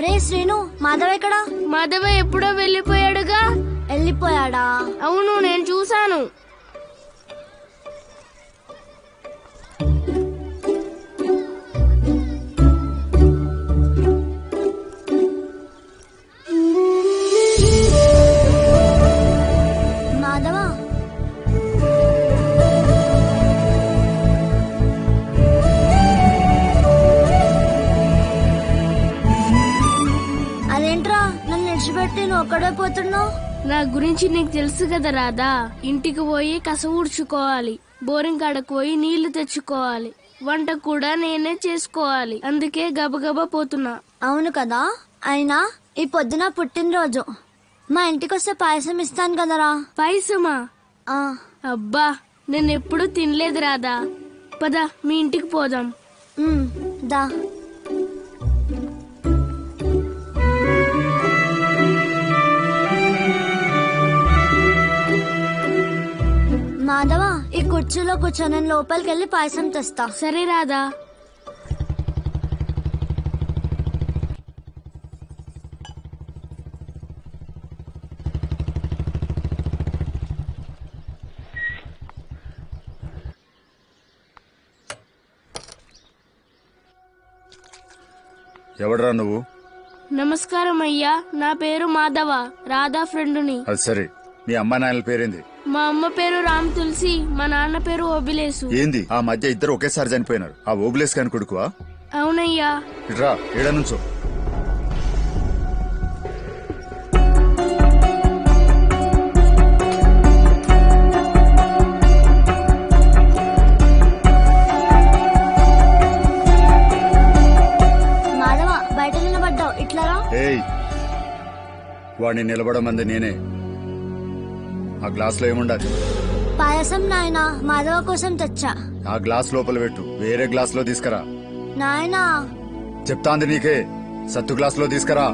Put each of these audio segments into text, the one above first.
రే శ్రీను, మాధవ్ ఎక్కడా? మాధవ ఎప్పుడో వెళ్ళిపోయాడుగా. వెళ్ళిపోయాడా? అవును, నేను చూశాను. మాధవా, అదేంట్రా నన్ను విడిచిపెట్టి నువ్వు ఒక్కడే పోతున్నావు? నా గురించి నీకు తెలుసు కదా రాధా. ఇంటికి పోయి కస ఊడ్చుకోవాలి, బోరింగ్ కాడకు పోయి నీళ్లు తెచ్చుకోవాలి, వంట కూడా నేనే చేసుకోవాలి. అందుకే గబగబా పోతున్నా. అవును కదా. అయినా ఈ పొద్దున పుట్టినరోజు, మా ఇంటికి వస్తే పాయసం ఇస్తాను కదరా. పాయసమా? ఆ, అబ్బా, నేను ఎప్పుడు తినలేదు రాధా. పద, మీ ఇంటికి పోదాం. దా. మాధవ, ఈ కుర్చీలో కూర్చో, నేను లోపలికి వెళ్ళి పాయసం తెస్తా. సరే రాధా. ఎవడరా నువ్వు? నమస్కారం అయ్యా, నా పేరు మాధవ, రాధా ఫ్రెండుని. అది సరే, మీ అమ్మ నాయనల పేరేంది? మా అమ్మ పేరు రామ్ తులసి, మా నాన్న పేరు ఓబిలేసు. ఏంది ఆ మధ్య ఇద్దరు ఒకేసారి చనిపోయినారు? ఆ ఓబులేస్ కాని కొడుకువా? అవునయ్యా. ఇట్రా, ఏడ నుంచో. మాధవ, బయట నిలబడ్డావు, ఇట్లారా. ఏయ్, వాడిని నిలబడమంది నేనే. ఆ గ్లాస్ లో ఏముండాలి? పాయసం నాయనా, మాధవ కోసం తెచ్చా. ఆ గ్లాస్ లోపల పెట్టు, వేరే గ్లాస్ లో తీసుకురా. నాయనా, చెప్తాంది నీకే, సత్తు గ్లాస్ లో తీసుకురా.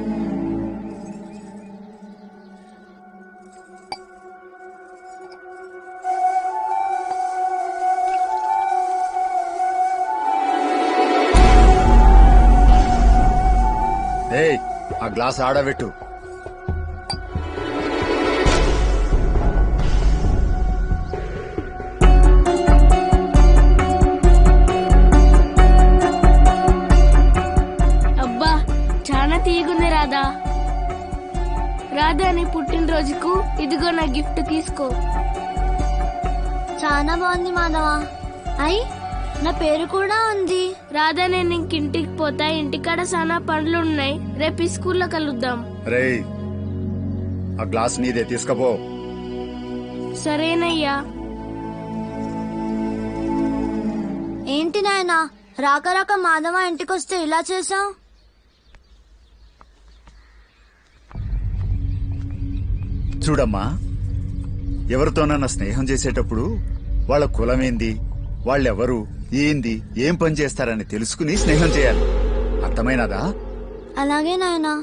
ఏయ్, ఆ గ్లాస్ ఆడబెట్టు. అబ్బా, చాలా తీగుంది రాధా. రాధా, నీ పుట్టినరోజుకు ఇదిగో నా గిఫ్ట్, తీసుకో. చాలా బాగుంది మాధవ. అయ్, నా పేరు కూడా ఉంది. రాధా, నేను ఇంటికి పోతా. ఇంటికాడ చాలా పనులు ఉన్నాయి. రేపు స్కూల్లో కలుద్దాం. రేయ్, ఆ గ్లాస్ నీదే, తీసుకపో. సరేనయ్యా. ఏంటి నాయనా, రాక రాక మాధవ ఇంటికొస్తే ఇలా చేసావు? చూడమ్మా, ఎవరితోనన్నా స్నేహం చేసేటప్పుడు వాళ్ళ కులమేంది, వాళ్ళెవరు, ఏంది, ఏం పని చేస్తారని తెలుసుకుని స్నేహం చేయాలి. అర్థమైనదా? అలాగే నాయనా.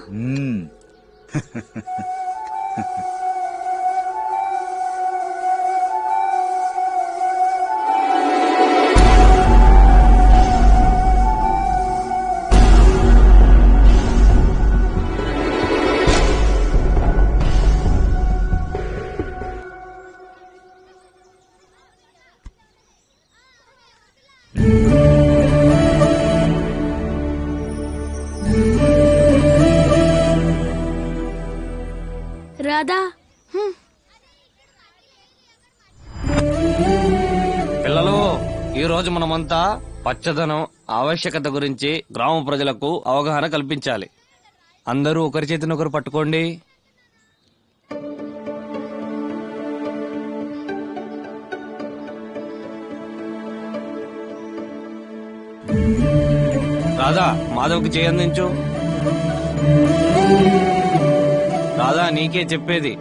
రాధా, పిల్లలు, ఈ రోజు మనమంతా పచ్చదనం ఆవశ్యకత గురించి గ్రామ ప్రజలకు అవగాహన కల్పించాలి. అందరూ ఒకరి చేతిని ఒకరు పట్టుకోండి. రాధా, మాధవ్కి చేయి అందించు. రాధా, నీకే చెప్పేది.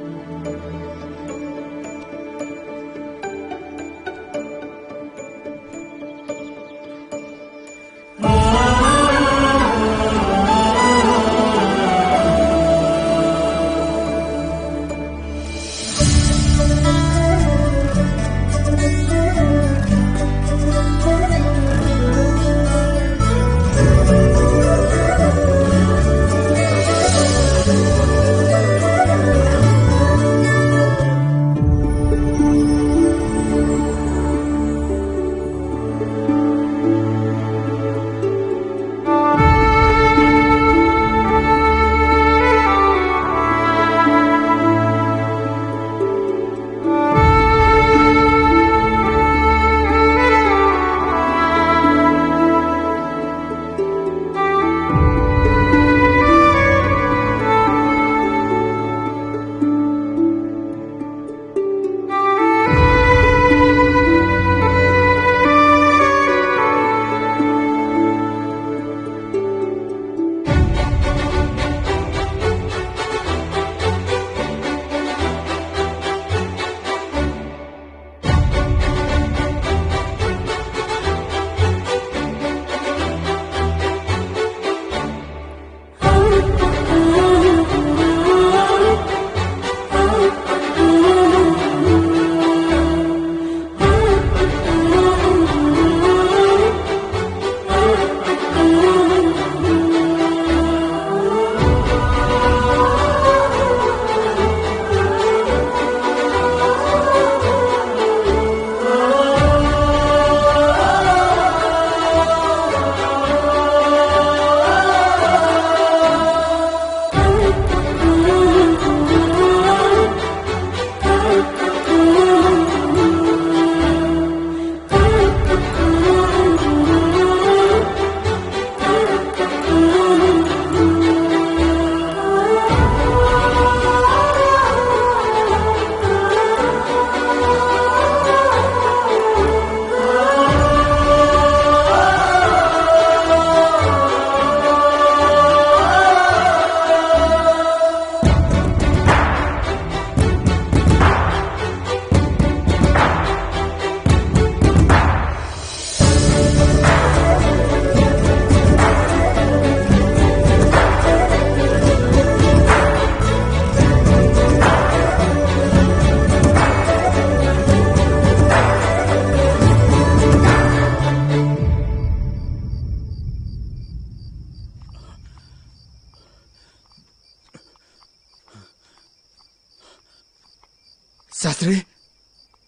శాస్త్రి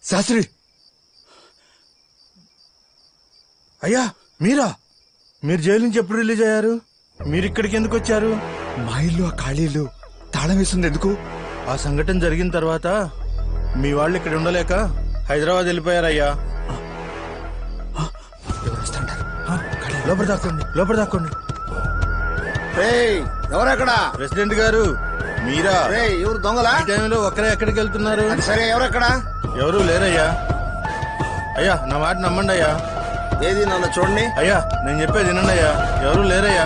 శాస్త్రి అయ్యా మీరా? మీరు జైలు నుంచి ఎప్పుడు రిలీజ్ అయ్యారు? మీరు ఇక్కడికి ఎందుకు వచ్చారు? మా ఇల్లు ఆ ఖాళీ ఇల్లు తాళం వేస్తుంది ఎందుకు? ఆ సంఘటన జరిగిన తర్వాత మీ వాళ్ళు ఇక్కడ ఉండలేక హైదరాబాద్ వెళ్ళిపోయారయ్యా. ఎవరు వస్తుంటారు? లోపల దాక్కోండి, లోపల దాక్కోండి. ఎవరక్కడ? ప్రెసిడెంట్ గారు మీరా? ఎవరు దొంగలా? ఈ టైంలో ఒక్కరే ఎక్కడికి వెళ్తున్నారు? సరే ఎవరక్కడ? ఎవరు లేరయ్యా. అయ్యా నా మాట నమ్మండి అయ్యా. ఏది నన్ను చూడండి. అయ్యా నేను చెప్పేది వినండి అయ్యా. ఎవరు లేరయ్యా.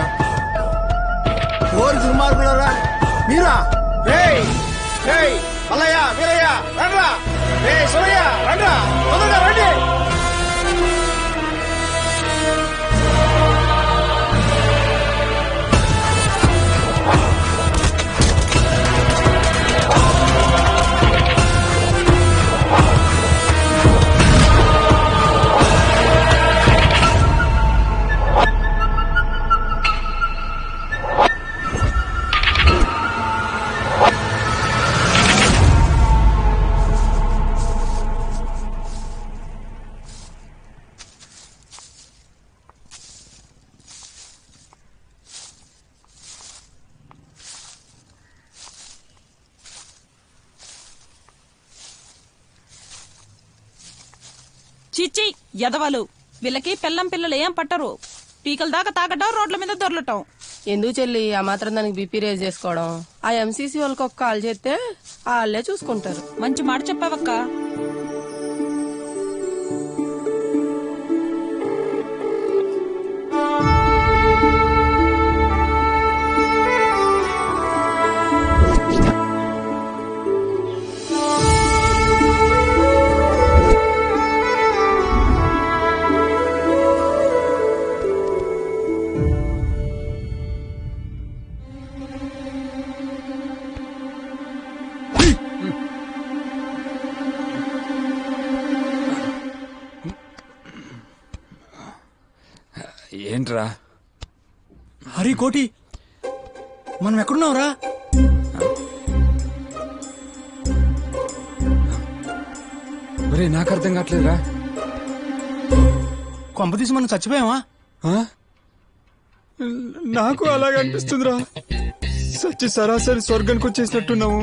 ఓరి దుర్మార్గులారా మీరా? మల్లయ్య, వీరయ్య, రండ్రా. సోమయ్య, రండ్రా, తొందరగా రండి. చిచ్చి ఎదవలు, వీళ్ళకి పెళ్ళం పిల్లలు ఏం పట్టరు. పీకల దాకా తాగటం, రోడ్ల మీద దొరలటం. ఎందుకు చెల్లి ఆ మాత్రం దానికి బీపీ రేజ్ చేసుకోవడం? ఆ ఎంసీసీ వాళ్ళకి ఒక కాల్ చేస్తే వాళ్ళే చూసుకుంటారు. మంచి మాట చెప్పావక్క. ఏంట్రా? హరి కోటి, మనం ఎక్కడున్నావురా? ఒరే నాకు అర్థం కావట్లేదురా. కొంపతీసి మనం చచ్చిపోయావా? ఆ? నాకు అలాగే అనిపిస్తుందిరా. సచ్చి సరాసరి స్వర్గానికి వచ్చేసినట్టున్నాము.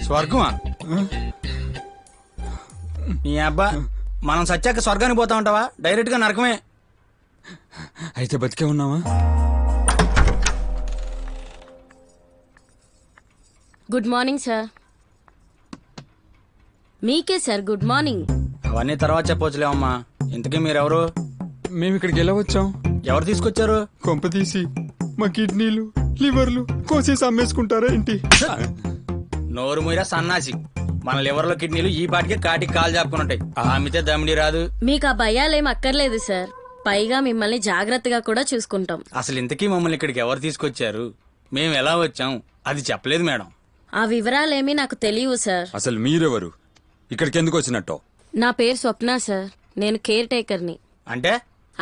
స్వర్గమా? నీ అబ్బా, మనం సచ్చాక స్వర్గానికి పోతా ఉంటావా? డైరెక్ట్ గా నరకమే. అయితే బతికే ఉన్నావా? Good morning sir. మీకే సార్ గుడ్ మార్నింగ్. అవన్నీ తర్వాత చెప్పవచ్చులేవమ్మా. ఇంతకీ మీరెవరు? మేము ఇక్కడికి ఎలా వచ్చాం? ఎవరు తీసుకొచ్చారు? కొంప తీసి మా కిడ్నీలు లివర్లు కోసేసి అమ్మేసుకుంటారా ఏంటి? నోరు మూయరా సన్నాసి. మన లివర్ లో కిడ్నీలు ఈ పాటికే కాటికి కాలు చాపుకుని ఉంటాయి. అమ్మితే దమిడి రాదు. మీకు ఆ భయాలేం అక్కర్లేదు సార్. పైగా మిమ్మల్ని జాగ్రత్తగా కూడా చూసుకుంటాం. అసలు ఇంతకీ మమ్మల్ని ఇక్కడికి ఎవరు తీసుకొచ్చారు? మేము ఎలా వచ్చాం అది చెప్పలేదు మేడం. ఆ వివరాలేమీ నాకు తెలియవు సార్. అసలు మీరెవరు? ఇక్కడికి ఎందుకు వచ్చినట్టు? నా పేరు స్వప్న సార్. నేను కేర్ టేకర్ని.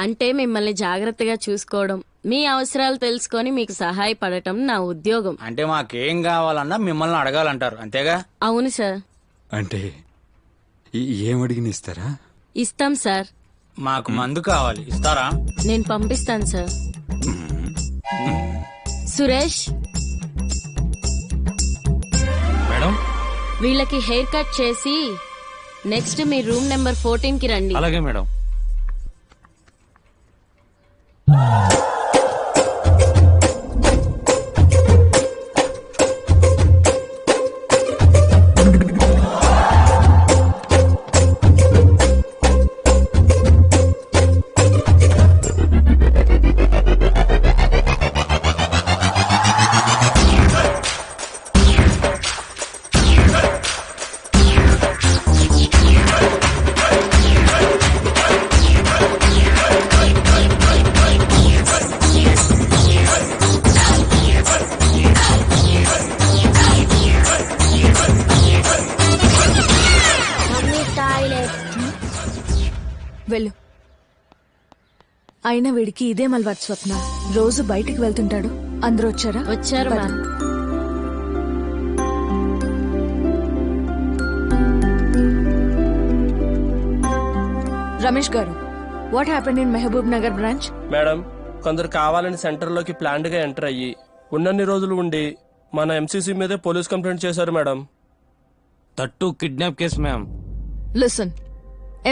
అంటే మిమ్మల్ని జాగ్రత్తగా చూసుకోవడం, మీ అవసరాలు తెలుసుకొని మీకు సహాయపడటం నా ఉద్యోగం. అంటే మాకేం కావాలన్నా మిమ్మల్ని అడగాలంటారు అంతేగా? అవును సార్. అంటే ఏం అడిగిన ఇస్తారా? ఇస్తాం సార్. మాకు మందు కావాలి, ఇస్తారా? నేను పంపిస్తాను సార్. సురేష్, మేడం వీళ్ళకి హెయిర్ కట్ చేసి నెక్స్ట్ మీ రూమ్ నెంబర్ 14 కి రండి. అలాగే మేడం. వెళ్ళు. అయినా వీడికి ఇదే అలవాటు స్వప్న. రోజు బయటికి వెళ్తుంటాడు. అందరూ వచ్చారా? వచ్చారు ma'am. Ramesh garu, what happened in Mahbubnagar branch? Madam, కొందరు కావాలని సెంటర్లోకి ప్లాన్డ్ గా ఎంటర్ అయ్యి ఉన్నన్ని రోజులు ఉండి మన ఎంసీసీ మీదే పోలీస్ కంప్లైంట్ చేశారు మేడం. తట్టు kidnap case ma'am. Listen,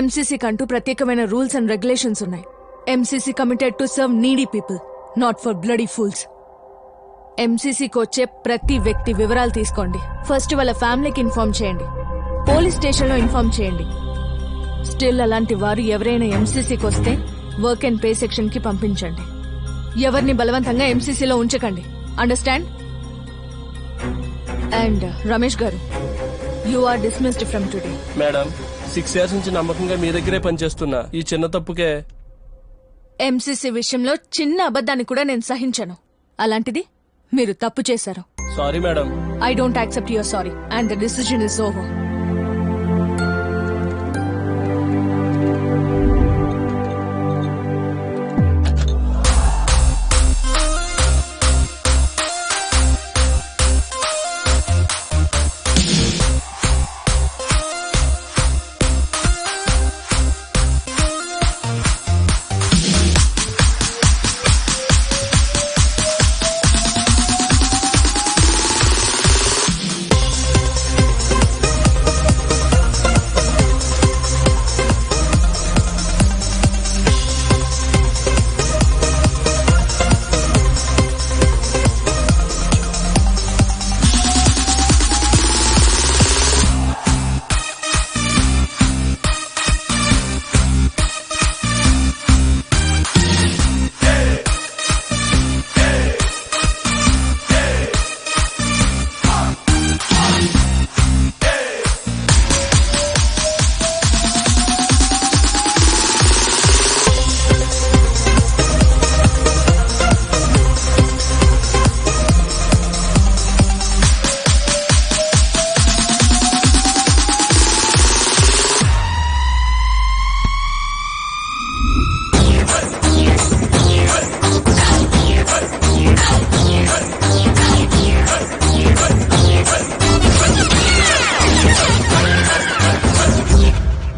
MCC కంటూ ప్రత్యేకమైన రూల్స్ అండ్ రెగ్యులేషన్స్ ఉన్నాయి. MCC committed to serve needy people, not for bloody fools. ఎంసీసీకి వచ్చే ప్రతి వ్యక్తి వివరాలు తీసుకోండి. ఫస్ట్ వాళ్ళ ఫ్యామిలీకి ఇన్ఫార్మ్ చేయండి, పోలీస్ స్టేషన్లో ఇన్ఫార్మ్ చేయండి. స్టిల్ అలాంటి వారు ఎవరైనా ఎంసీసీకి వస్తే వర్క్ అండ్ పే సెక్షన్ కి పంపించండి. ఎవరిని బలవంతంగా ఎంసీసీలో ఉంచకండి. Understand? And Ramesh garu, you are dismissed from today. Madam, 6 years నుంచి నమ్మకంగా మీ దగ్గరే పనిచేస్తున్నా. ఈ చిన్న తప్పుకే ఎంసీసీ విషయంలో చిన్న అబద్ధాన్ని కూడా నేను సహించను. అలాంటిది మీరు తప్పు చేశారు. Sorry madam. I don't accept your sorry and the decision is over.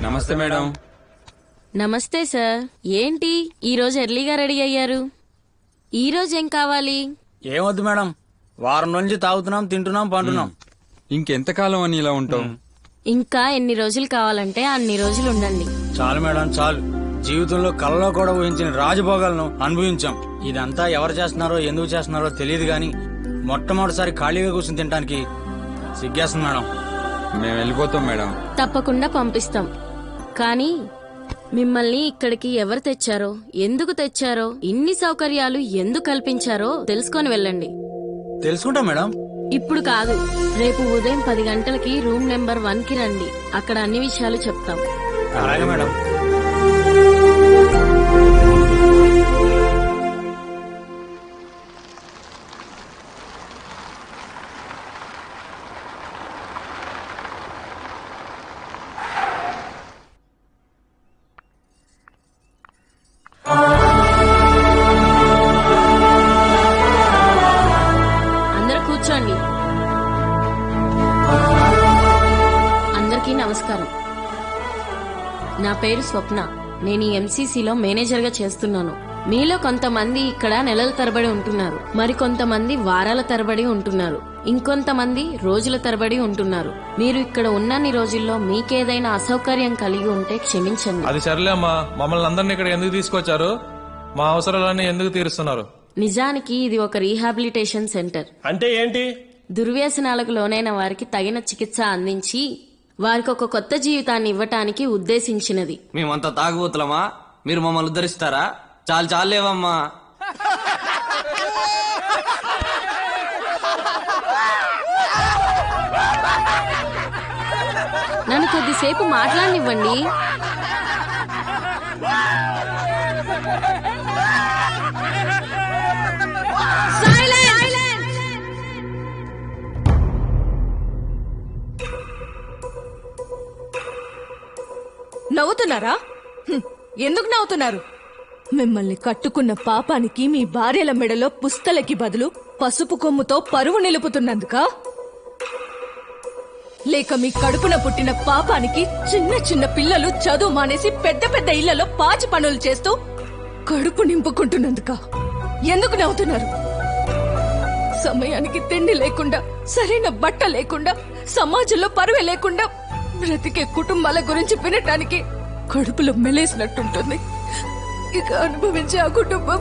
నమస్తే మేడం. నమస్తే సార్. ఏంటి ఈ రోజు ఎర్లీగా రెడీ అయ్యారు? ఈ రోజు ఏం కావాలి? ఏమొద్దు మేడం, వారం నుంచి తాగుతున్నాం, తింటున్నాం, పండున్నాం. ఇంకెంతకాలం అని ఇలా ఉంటావు? ఇంకా ఎన్ని రోజులు కావాలంటే అన్ని రోజులు ఉండండి. చాలు మేడం, చాలు. జీవితంలో కళ్ళలో కూడా ఊహించిన రాజభోగాలను అనుభవించాం. ఇదంతా ఎవరు చేస్తున్నారో ఎందుకు చేస్తున్నారో తెలియదు గాని మొట్టమొదటిసారి ఖాళీగా కూర్చుని తినడానికి సిగ్గేస్తుంది మేడం. మేము వెళ్ళిపోతాం మేడం. తప్పకుండా పంపిస్తాం. కానీ మిమ్మల్ని ఇక్కడికి ఎవరు తెచ్చారో, ఎందుకు తెచ్చారో, ఇన్ని సౌకర్యాలు ఎందుకు కల్పించారో తెలుసుకొని వెళ్ళండి. తెలుసుకుంటాం మేడం. ఇప్పుడు కాదు, రేపు ఉదయం 10 గంటలకి రూమ్ నెంబర్ 1 కి రండి. అక్కడ అన్ని విషయాలు చెప్తాం. అలాగే మేడం. అందరూ కూర్చోండి. అందరికీ నమస్కారం. నా పేరు స్వప్న. నేను ఈ ఎంసీసీలో మేనేజర్ గా చేస్తున్నాను. మీలో కొంతమంది ఇక్కడ నెలల తరబడి ఉంటున్నారు, మరికొంతమంది వారాల తరబడి ఉంటున్నారు, ఇంకొంతమంది రోజుల తరబడి ఉంటున్నారు. మీరు ఇక్కడ ఉన్నన్ని రోజుల్లో మీకేదైనా అసౌకర్యం కలిగి ఉంటే క్షమించండి. అది సర్లే అమ్మా, మమ్మల్ని అందరినీ ఇక్కడ ఎందుకు తీసుకొచ్చారు? మా అవసరాలన్నీ ఎందుకు తీరుస్తున్నారు? నిజానికి ఇది ఒక రీహాబిలిటేషన్ సెంటర్. అంటే ఏంటి? దుర్వ్యసనాలకు లోనైన వారికి తగిన చికిత్స అందించి వారికి ఒక కొత్త జీవితాన్ని ఇవ్వటానికి ఉద్దేశించినది. మేమంతా తాగుబోతులమా? మీరు మమ్మల్ని ఉద్ధరిస్తారా? చాలు చాలేవమ్మా. నన్ను కొద్దిసేపు మాట్లాడనివ్వండి. నవ్వుతున్నారా? ఎందుకు నవ్వుతున్నారు? మిమ్మల్ని కట్టుకున్న పాపానికి మీ భార్యల మెడలో పుస్తలకి బదులు పసుపు కొమ్ముతో పరువు నిలుపుతున్నందుక? లేక మీ కడుపున పుట్టిన పాపానికి చిన్న చిన్న పిల్లలు చదువు మానేసి పెద్ద పెద్ద ఇళ్లలో పాచి పనులు చేస్తూ కడుపు నింపుకుంటున్నందుక? ఎందుకు నవ్వుతున్నారు? సమయానికి తిండి లేకుండా, సరైన బట్ట లేకుండా, సమాజంలో పరువే లేకుండా బ్రతికే కుటుంబాల గురించి వినటానికి కడుపులో మెలేసినట్టుంటుంది. ఇక అనుభవించే ఆ కుటుంబం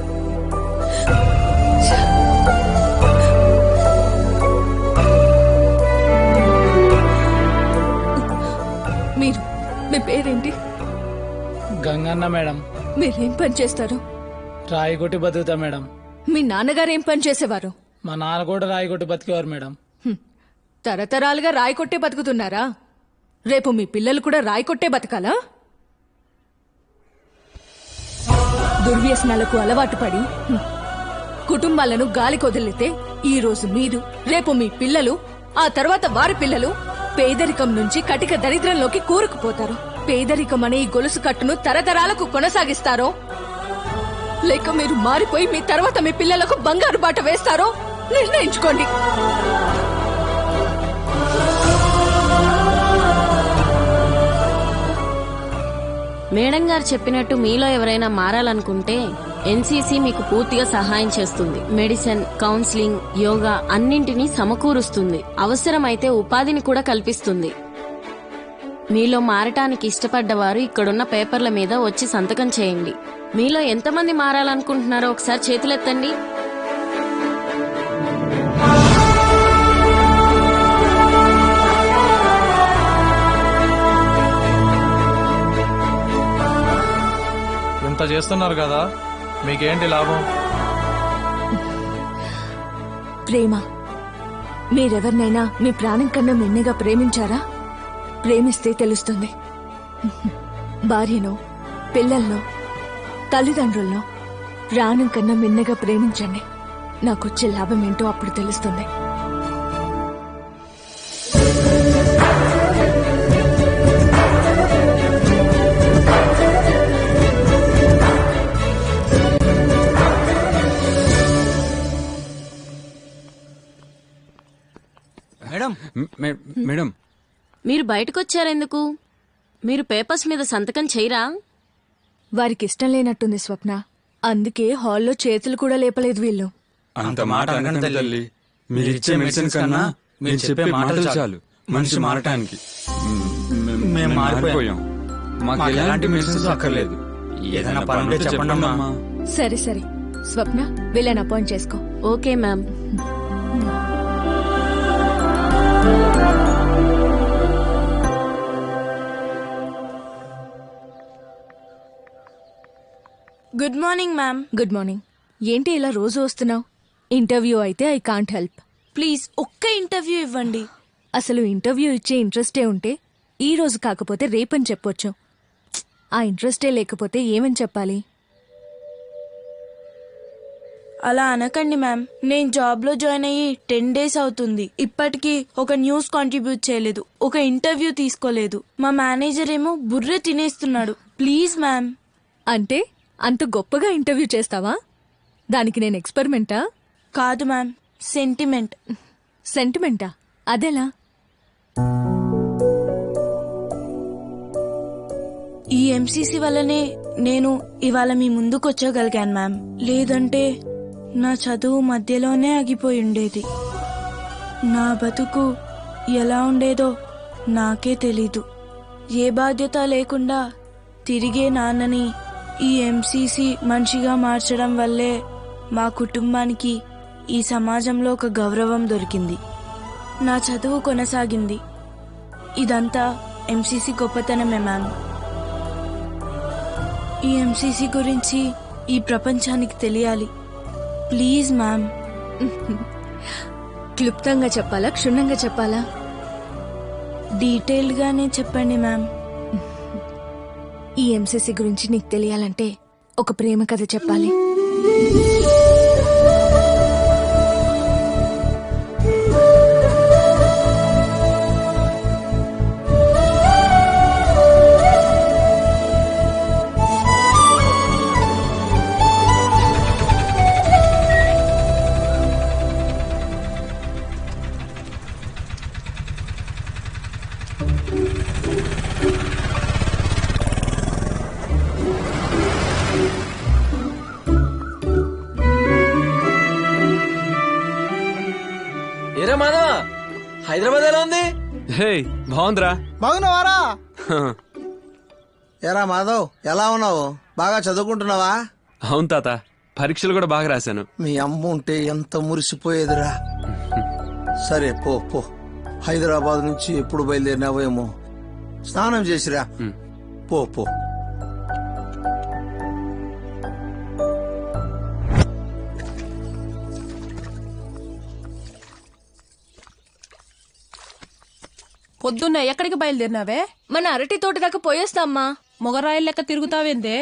మీరు, మీ పేరేంటి? గంగన్న మేడం. మీరేం పని చేస్తారు? రాయిగొట్టి బతుకుతా మేడం. మీ నాన్నగారు ఏం పని చేసేవారు? మా నాన్న కూడా రాయిగొట్టి బతికేవారు మేడం. తరతరాలుగా రాయి కొట్టే బతుకుతున్నారా? రేపు మీ పిల్లలు కూడా రాయి కొట్టే బతకాలా? దుర్వ్యసనాలకు అలవాటు పడి కుటుంబాలను గాలికి వదిలితే ఈ రోజు మీరు, రేపు మీ పిల్లలు, ఆ తర్వాత వారి పిల్లలు పేదరికం నుంచి కటిక దరిద్రంలోకి కూరుకుపోతారు. పేదరికం అనే ఈ గొలుసు కట్టును తరతరాలకు కొనసాగిస్తారో, లేక మీరు మారిపోయి మీ తర్వాత మీ పిల్లలకు బంగారు బాట వేస్తారో నిర్ణయించుకోండి. మేడం గారు చెప్పినట్టు మీలో ఎవరైనా మారాలనుకుంటే ఎన్సీసీ మీకు పూర్తిగా సహాయం చేస్తుంది. మెడిసిన్, కౌన్సిలింగ్, యోగా అన్నింటినీ సమకూరుస్తుంది. అవసరమైతే ఉపాధిని కూడా కల్పిస్తుంది. మీలో మారటానికి ఇష్టపడ్డవారు ఇక్కడున్న పేపర్ల మీద వచ్చి సంతకం చేయండి. మీలో ఎంతమంది మారాలనుకుంటున్నారో ఒకసారి చేతులెత్తండి. ఇంత చేస్తున్నారు కదా, మీకేంటి లాభం? ప్రేమ. మీరెవరినైనా మీ ప్రాణం కన్నా మిన్నగా ప్రేమించారా? ప్రేమిస్తే తెలుస్తుంది. భార్యనో, పిల్లల్లో, తల్లిదండ్రులను ప్రాణం కన్నా మిన్నగా ప్రేమించండి. నాకొచ్చే లాభం ఏంటో అప్పుడు తెలుస్తుంది. మేడం, మేడం, మీరు బయటకొచ్చారెందుకు? మీరు పేపర్స్ మీద సంతకం చేయరా? వారికి ఇష్టం లేనట్టుంది స్వప్న. అందుకే హాల్లో చేతులు కూడా లేపలేదు వీళ్ళు. అంత మాట అనకండి తల్లి. మీరు ఇచ్చే మెడిసిన్ కన్నా మీరు చెప్పే మాటలు చాలు మనిషి మారటానికి. మేము మారిపోయాం. మాకు ఎలాంటి మెడిసిన్స్ అక్కర్లేదు. ఏదైనా పని ఉంటే చెప్పండి అమ్మా. సరే సరే స్వప్న, వీళ్ళని అపాయింట్ చేసుకో. Okay ma'am. Good morning ma'am. Good morning. ఏంటి ఇలా రోజు వస్తున్నావు? ఇంటర్వ్యూ అయితే ఐ కాంట్ హెల్ప్. ప్లీజ్ ఒక్క ఇంటర్వ్యూ ఇవ్వండి. అసలు ఇంటర్వ్యూ ఇచ్చే ఇంట్రెస్టే ఉంటే ఈ రోజు కాకపోతే రేపని చెప్పొచ్చు. ఆ ఇంట్రెస్టే లేకపోతే ఏమని చెప్పాలి? అలా అనకండి మ్యామ్. నేను జాబ్లో జాయిన్ అయ్యి 10 days అవుతుంది. ఇప్పటికీ ఒక న్యూస్ కాంట్రిబ్యూట్ చేయలేదు, ఒక ఇంటర్వ్యూ తీసుకోలేదు. మా మేనేజర్ ఏమో బుర్ర తినేస్తున్నాడు. Please ma'am. అంటే అంత గొప్పగా ఇంటర్వ్యూ చేస్తావా? దానికి నేను ఎక్స్పెరిమెంటా? కాదు మ్యామ్, సెంటిమెంట్. సెంటిమెంటా? అదెలా? ఈ ఎంసీసీ వల్లనే నేను ఇవాళ మీ ముందుకు వచ్చగలిగాను మ్యామ్. లేదంటే నా చదువు మధ్యలోనే ఆగిపోయి ఉండేది. నా బతుకు ఎలా ఉండేదో నాకే తెలీదు. ఏ బాధ్యత లేకుండా తిరిగే నాన్నని ఈ ఎంసీసీ మనిషిగా మార్చడం వల్లే మా కుటుంబానికి ఈ సమాజంలో ఒక గౌరవం దొరికింది. నా చదువు కొనసాగింది. ఇదంతా ఎంసీసీ గొప్పతనమే మ్యామ్. ఈ ఎంసీసీ గురించి ఈ ప్రపంచానికి తెలియాలి. Please ma'am. క్లుప్తంగా చెప్పాలా, క్షుణ్ణంగా చెప్పాలా? డీటెయిల్డ్గానే చెప్పండి మ్యామ్. ఈ ఎంసీసీ గురించి నీకు తెలియాలంటే ఒక ప్రేమ కథ చెప్పాలి. హైదరాబాద్ ఎలా ఉంది? హే బాగుందిరా. బాగున్నావారా? ఎరా మాధవ్, ఎలా ఉన్నావు? బాగా చదువుకుంటున్నావా? అవును తాత, పరీక్షలు కూడా బాగా రాశాను. మీ అమ్మ ఉంటే ఎంత మురిసిపోయేదిరా. సరే పో పో, హైదరాబాద్ నుంచి ఎప్పుడు బయలుదేరినావేమో. స్నానం చేసిరా, పో పో. పొద్దున్న ఎక్కడికి బయలుదేరినావే? మన అరటి తోట దాకా పోయేస్తామ్మా. మొగరాయిల లెక్క తిరుగుతావేందే?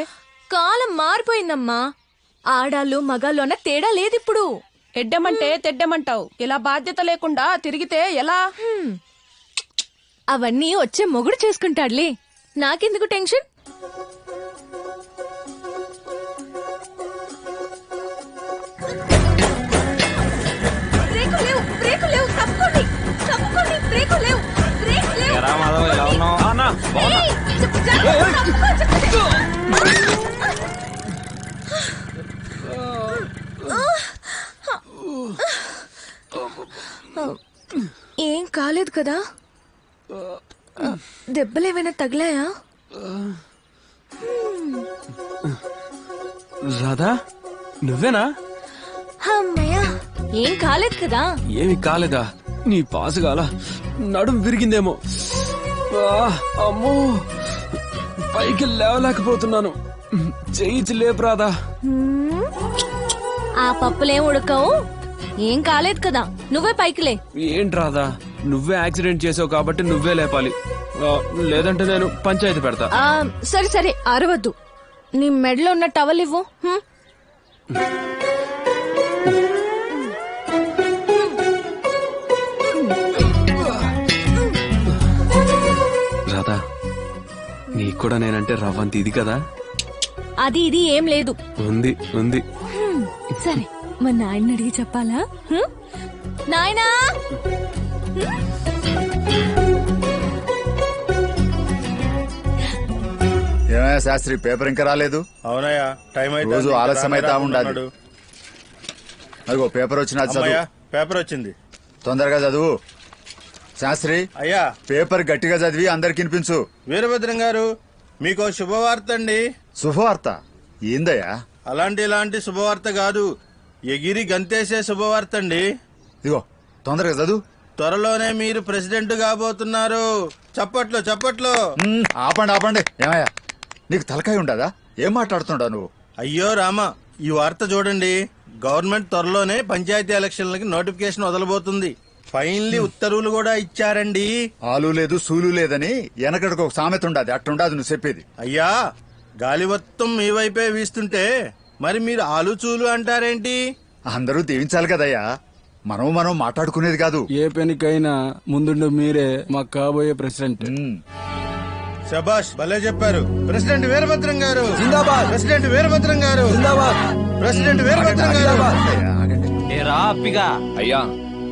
కాలం మారిపోయిందమ్మా. ఆడాళ్ళు మగాళ్ళు అన్న తేడా లేదిప్పుడు. ఎడ్డమంటే తెడ్డమంటావు. ఇలా బాధ్యత లేకుండా తిరిగితే ఎలా? అవన్నీ వచ్చే మొగుడు చేసుకుంటాడులే, నాకెందుకు టెన్షన్. ఎరా మాధవ్, ఎలా ఉన్నావు? ఏం కాలేదు కదా? దెబ్బలేమైనా తగిలాయా? రాధా, నువ్వేనా? అమ్మయ్యా, ఏం కాలేదు కదా? ఏమి కాలేదా? నీ పాసుగాల నడుం విరిగిందేమో. అమ్మో, పైకి లేవలేకపోతున్నాను. చేయించి లేపు రాదా. ఆ పప్పులేం ఉడకవు, ఏం కాలేదు కదా. నువ్వే పైకిలే. ఏంటి రాదా, నువ్వే యాక్సిడెంట్ చేసావు కాబట్టి నువ్వే లేపాలి, లేదంటే నేను పంచాయతీ పెడతా. సరే సరే, అరవద్దు. నీ మెడలో ఉన్న టవల్ ఇవ్వు. రాధా, నీకు కూడా నేనంటే రవ్వంత ఇది కదా. అది ఇది ఏం లేదు. ఉంది ఉంది. సరే, మా నాయన్ని అడిగి చెప్పాలా? నాయనా, ఏమయ్యా శాస్త్రి, పేపర్ ఇంకా రాలేదు? అవునయ్యా, టైం అయితే రోజు ఆలస్యం అయితే ఉండాలి. అదిగో పేపర్ వచ్చిన పేపర్ వచ్చింది, తొందరగా చదువు. శాస్త్రి అయ్యా, పేపర్ గట్టిగా చదివి అందరికి వినిపించు. వీరభద్రం గారు, మీకు శుభవార్త అండి. శుభవార్త ఏందయ్యా? ఇలాంటి శుభవార్త కాదు, ఎగిరి గంతేసే శుభవార్త అండి. ఇదిగో తొందరగా చదువు. త్వరలోనే మీరు ప్రెసిడెంట్ కాబోతున్నారు. చప్పట్లు చప్పట్లు. ఆపండి ఆపండి. ఏమయ్యా, నీకు తలకాయ ఉండదా? ఏం మాట్లాడుతున్నావు నువ్వు? అయ్యో రామా, ఈ వార్త చూడండి. గవర్నమెంట్ త్వరలోనే పంచాయతీ ఎలక్షన్లకి నోటిఫికేషన్ వదలబోతుంది. ఫైనల్లీ ఉత్తర్వులు కూడా ఇచ్చారండి. ఆలు లేదు సూలు లేదని వెనకడికి ఒక సామెత ఉండదు, అట్టుండదు నువ్వు చెప్పేది. అయ్యా, గాలి మొత్తం మీ వైపే వీస్తుంటే మరి మీరు ఆలు చూలు అంటారేంటి? అందరూ దీవించాలి కదయ్యా, మనం మాట్లాడుకునేది కాదు. ఏ పనికైనా ముందుండు మీరే మాకు కాబోయే ప్రెసిడెంట్. శబాష్, భలే చెప్పారు. ప్రెసిడెంట్ వీరభద్రం గారు జిందాబాద్. ప్రెసిడెంట్ వీరభద్రం గారు జిందాబాద్. ప్రెసిడెంట్ వీరభద్రం గారు. ఏరా అప్పిగా, అయ్యా,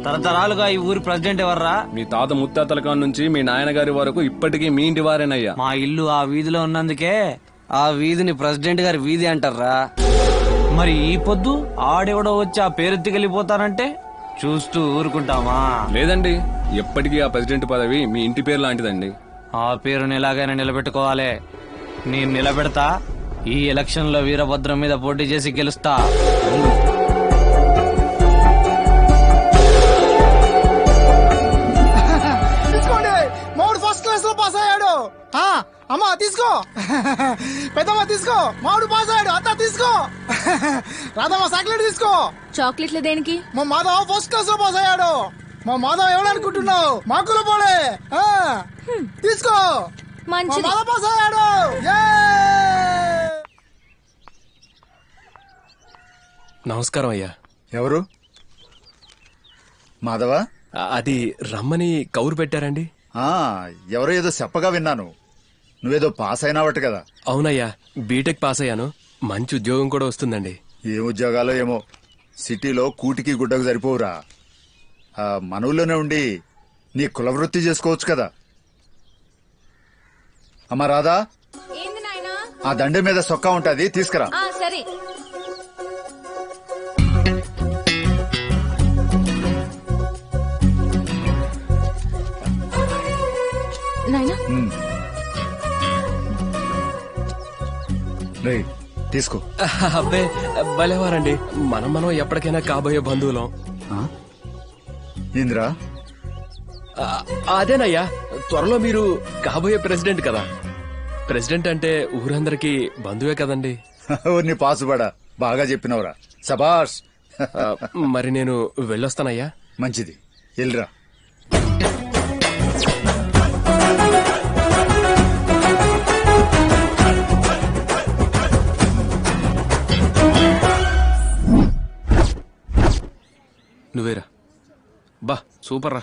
తరతరాలుగా ఈ ఊరి ప్రెసిడెంట్ ఎవర్రా? మీ తాత ముత్తాతల కాడ నుంచి మీ నాయనగారి వరకు ఇప్పటికీ మీ ఇంటి వారేనయ్యా. మా ఇల్లు ఆ వీధిలో ఉన్నందుకే ఆ వీధిని ప్రెసిడెంట్ గారి వీధి అంటారా? మరి ఈ పొద్దు ఆడెవడో వచ్చి ఆ పేరెత్తికెళ్ళిపోతానంటే చూస్తూ ఊరుకుంటామా? లేదండి, ఎప్పటికీ ఆ ప్రెసిడెంట్ పదవి మీ ఇంటి పేరు లాంటిదండి. ఆ పేరుని ఎలాగైనా నిలబెట్టుకోవాలి. నేను నిలబెడతా. ఈ ఎలక్షన్ లో వీరభద్రం మీద పోటీ చేసి గెలుస్తా. తీసుకోండి, మామిడి ఫస్ట్ క్లాస్ లో పాస్ అయ్యాడు. అమ్మా తీసుకో, పెద్దమ్మ తీసుకో, మామిడి పాస్ అయ్యాడు. అత్త తీసుకో, రాధమ్మ చాక్లెట్ తీసుకో. చాక్లెట్లు దేనికి? మా మాధవ్ ఫస్ట్ క్లాస్ లో పాస్ అయ్యాడు. మా మాధవ్ ఎవడనుకుంటున్నావు? మాకులో పోలే. తీసుకో, మంచిది. మాధవ్ పాస్ అయ్యాడు. నమస్కారం అయ్యా. ఎవరు? మాధవా? అది రమ్మని కౌరు పెట్టారండి. ఎవరో ఏదో చెప్పగా విన్నాను. నువ్వేదో పాస్ అయినావట కదా? అవునయ్యా, బీటెక్ పాస్ అయ్యాను. మంచి ఉద్యోగం కూడా వస్తుందండి. ఏ ఉద్యోగాలో ఏమో, సిటీలో కూటికి గుడ్డకు సరిపోవురా. మన ఊళ్ళోనే ఉండి నీ కులవృత్తి చేసుకోవచ్చు కదా. అమ్మా రాధా, ఆ దండె మీద సొక్కా ఉంటది, తీసుకురా. సరే. రేయ్, తీసుకో. అబ్బే భలేవారండి. మనం ఎప్పటికైనా కాబోయే బంధువులం. ఇంద్రా, అదేనయ్యా, త్వరలో మీరు కాబోయే ప్రెసిడెంట్ కదా. ప్రెసిడెంట్ అంటే ఊరందరికీ బంధువే కదండి. నీ పాసుబడా బాగా చెప్పినవరా, సబాష్. మరి నేను వెళ్ళొస్తానయ్యా. మంచిది, వెళ్ళరా. నువ్వేరా బా, సూపర్ రా.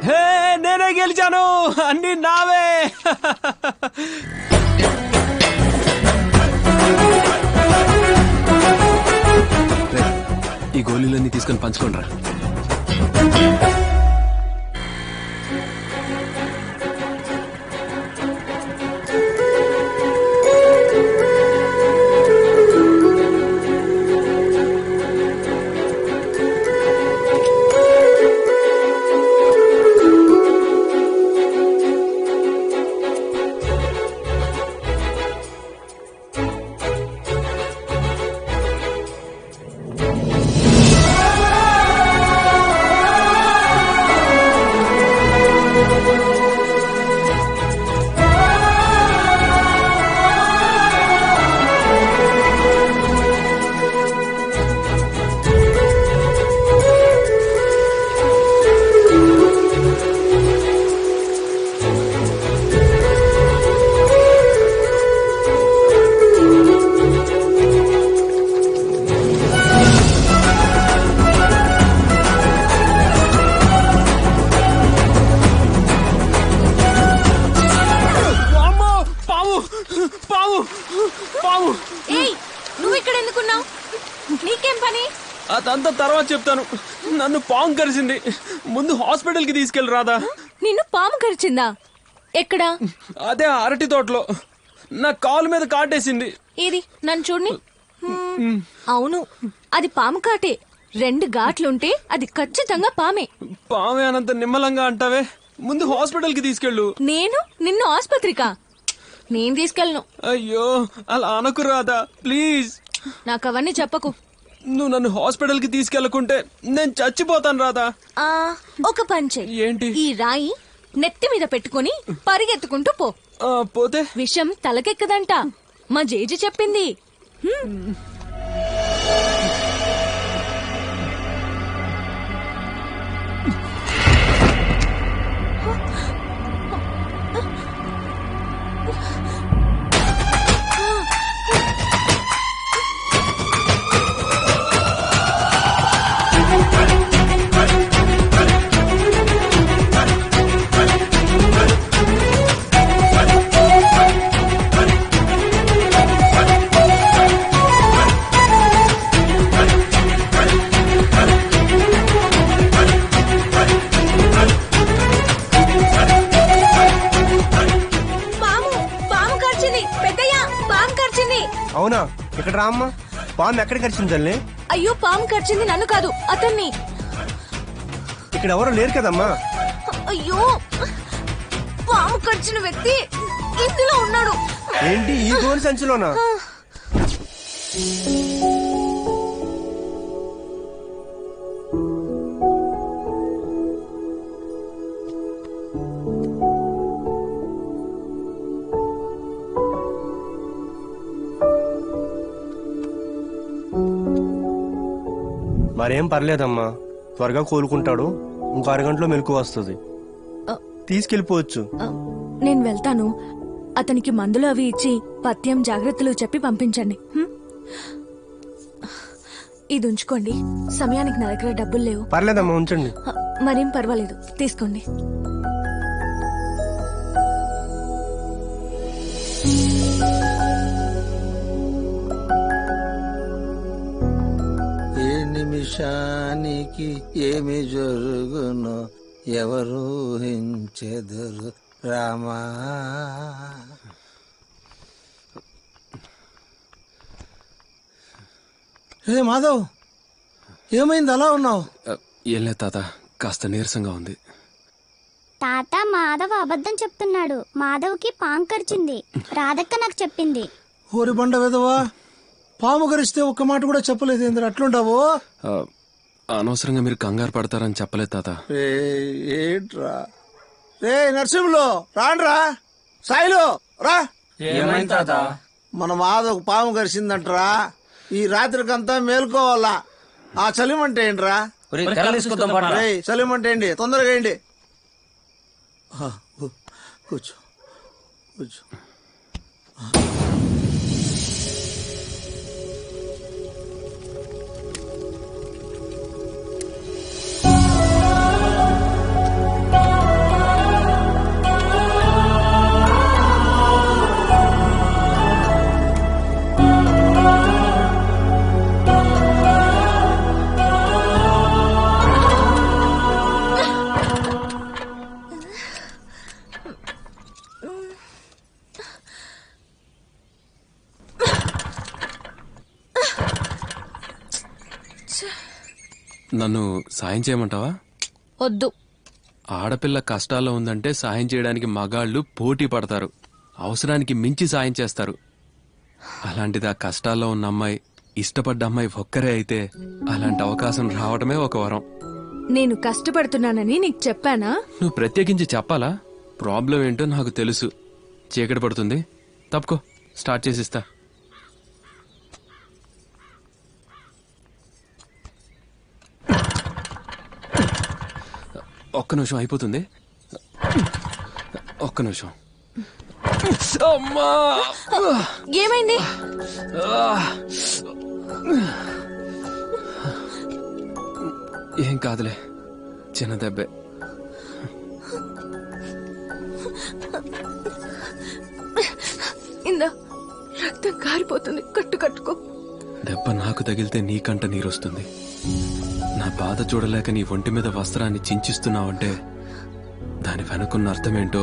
హే, నేనే గెలిచాను, అన్ని నావే. ఈ గోళీలన్నీ తీసుకొని పంచుకోండి రా. అదంతా తర్వాత చెప్తాను. నన్ను పాము కరిచింది, ముందు హాస్పిటల్ కి తీసుకెళ్ళి రాదా. నిన్ను పాము కరిచిందా? ఎక్కడా? అదే అరటి తోటలో. నా కాలు మీద కాటేసింది. ఇది నన్ను చూడని. అవును, అది పాము కాటే. 2 ఘాట్లుంటే అది ఖచ్చితంగా పామే. పామే అనంత నిమ్మలంగా అంటావే, ముందు హాస్పిటల్ కి తీసుకెళ్ళు. నేను నిన్ను ఆస్పత్రికా? నేను తీసుకెళ్ళను. అయ్యో, అలా అనకు రాదా, ప్లీజ్. నాకు అవన్నీ చెప్పకు. నువ్వు నన్ను హాస్పిటల్ కి తీసుకెళ్లకుంటే నేను చచ్చిపోతాను రాదా. ఒక పని చెయ్యి. ఏంటి? ఈ రాయి నెత్తి మీద పెట్టుకుని పరిగెత్తుకుంటూ పో. పోతే విషం తలకెక్కదంట, మా జేజి చెప్పింది. అవునా? ఇక్కడ రామ్మా. పాము ఎక్కడ కరిచింది తల్లి? అయ్యో, పాము కరిచింది నన్ను కాదు, అతన్ని. ఇక్కడ ఎవరో లేరు కదమ్మా. అయ్యో, పాము కరిచిన వ్యక్తి ఇందులో ఉన్నాడు. ఏంటి, ఈ గోని సంచిలోనా? మరేం పర్లేదమ్మా, త్వరగా కోలుకుంటాడు. ఇంకో అరగంటలో మెలకు వస్తుంది. తీసుకెళ్లిపోవచ్చు. నేను వెళ్తాను. అతనికి మందులు అవి ఇచ్చి పథ్యం జాగ్రత్తలు చెప్పి పంపించండి. ఇది ఉంచుకోండి. సమయానికి నా దగ్గర డబ్బులు లేవు. పర్లేదమ్మా, ఉంచండి. మరేం పర్వాలేదు, తీసుకోండి. ఏ నిమిషానికి ఏమి జరుగునో ఎవరు హించెదరు రామా. రే మాధవ్, ఏమైంది అలా ఉన్నావు? ఏం లేదు తాత, కాస్త నీరసంగా ఉంది. తాత, మాధవ్ అబద్ధం చెప్తున్నాడు. మాధవ్కి పాము కరిచింది. రాధక్క నాకు చెప్పింది. ఊరి బండ వెదవా, పాము గరిస్తే ఒక్క మాట కూడా చెప్పలేదు. ఏంద్ర అట్లుంటావు? అనవసరంగా మీరు కంగారు పడతారని చెప్పలేదు తాత. ఏంట్రా రే నరసింహులు, రాండ్రా. సాయిలు రా. ఏమైంది తాత? మన మాధవ్ పాము గరిసిందంటరా. ఈ రాత్రికంతా మేల్కోవాలా. ఆ చలిమంటే ఏంట్రా? చలిమంటే ఏంటి? తొందరగా ఏంటి? కూర్చో కూర్చో. నన్ను సాయం చేయమంటావా? వద్దు. ఆడపిల్ల కష్టాల్లో ఉందంటే సాయం చేయడానికి మగాళ్ళు పోటీ పడతారు, అవసరానికి మించి సాయం చేస్తారు. అలాంటిది ఆ కష్టాల్లో ఉన్న అమ్మాయి, ఇష్టపడ్డ అమ్మాయి ఒక్కరే అయితే అలాంటి అవకాశం రావడమే ఒక వరం. నేను కష్టపడుతున్నానని నీకు చెప్పానా? నువ్వు ప్రత్యేకించి చెప్పాలా? ప్రాబ్లం ఏంటో నాకు తెలుసు. చీకటి పడుతుంది, తప్పుకో, స్టార్ట్ చేసిస్తా. ఒక్క నిమిషం అయిపోతుంది. ఒక్క నిమిషం. ఏమైంది? ఏం కాదులే, చిన్న దెబ్బే. ఇందా రక్తం కారిపోతుంది, కట్టుకో. దెబ్బ నాకు తగిలితే నీకంట నీరొస్తుంది. నా బాధ చూడలేక నీ ఒంటి మీద వస్త్రాన్ని చించిస్తున్నావంటే దాని వెనుకున్న అర్థమేంటో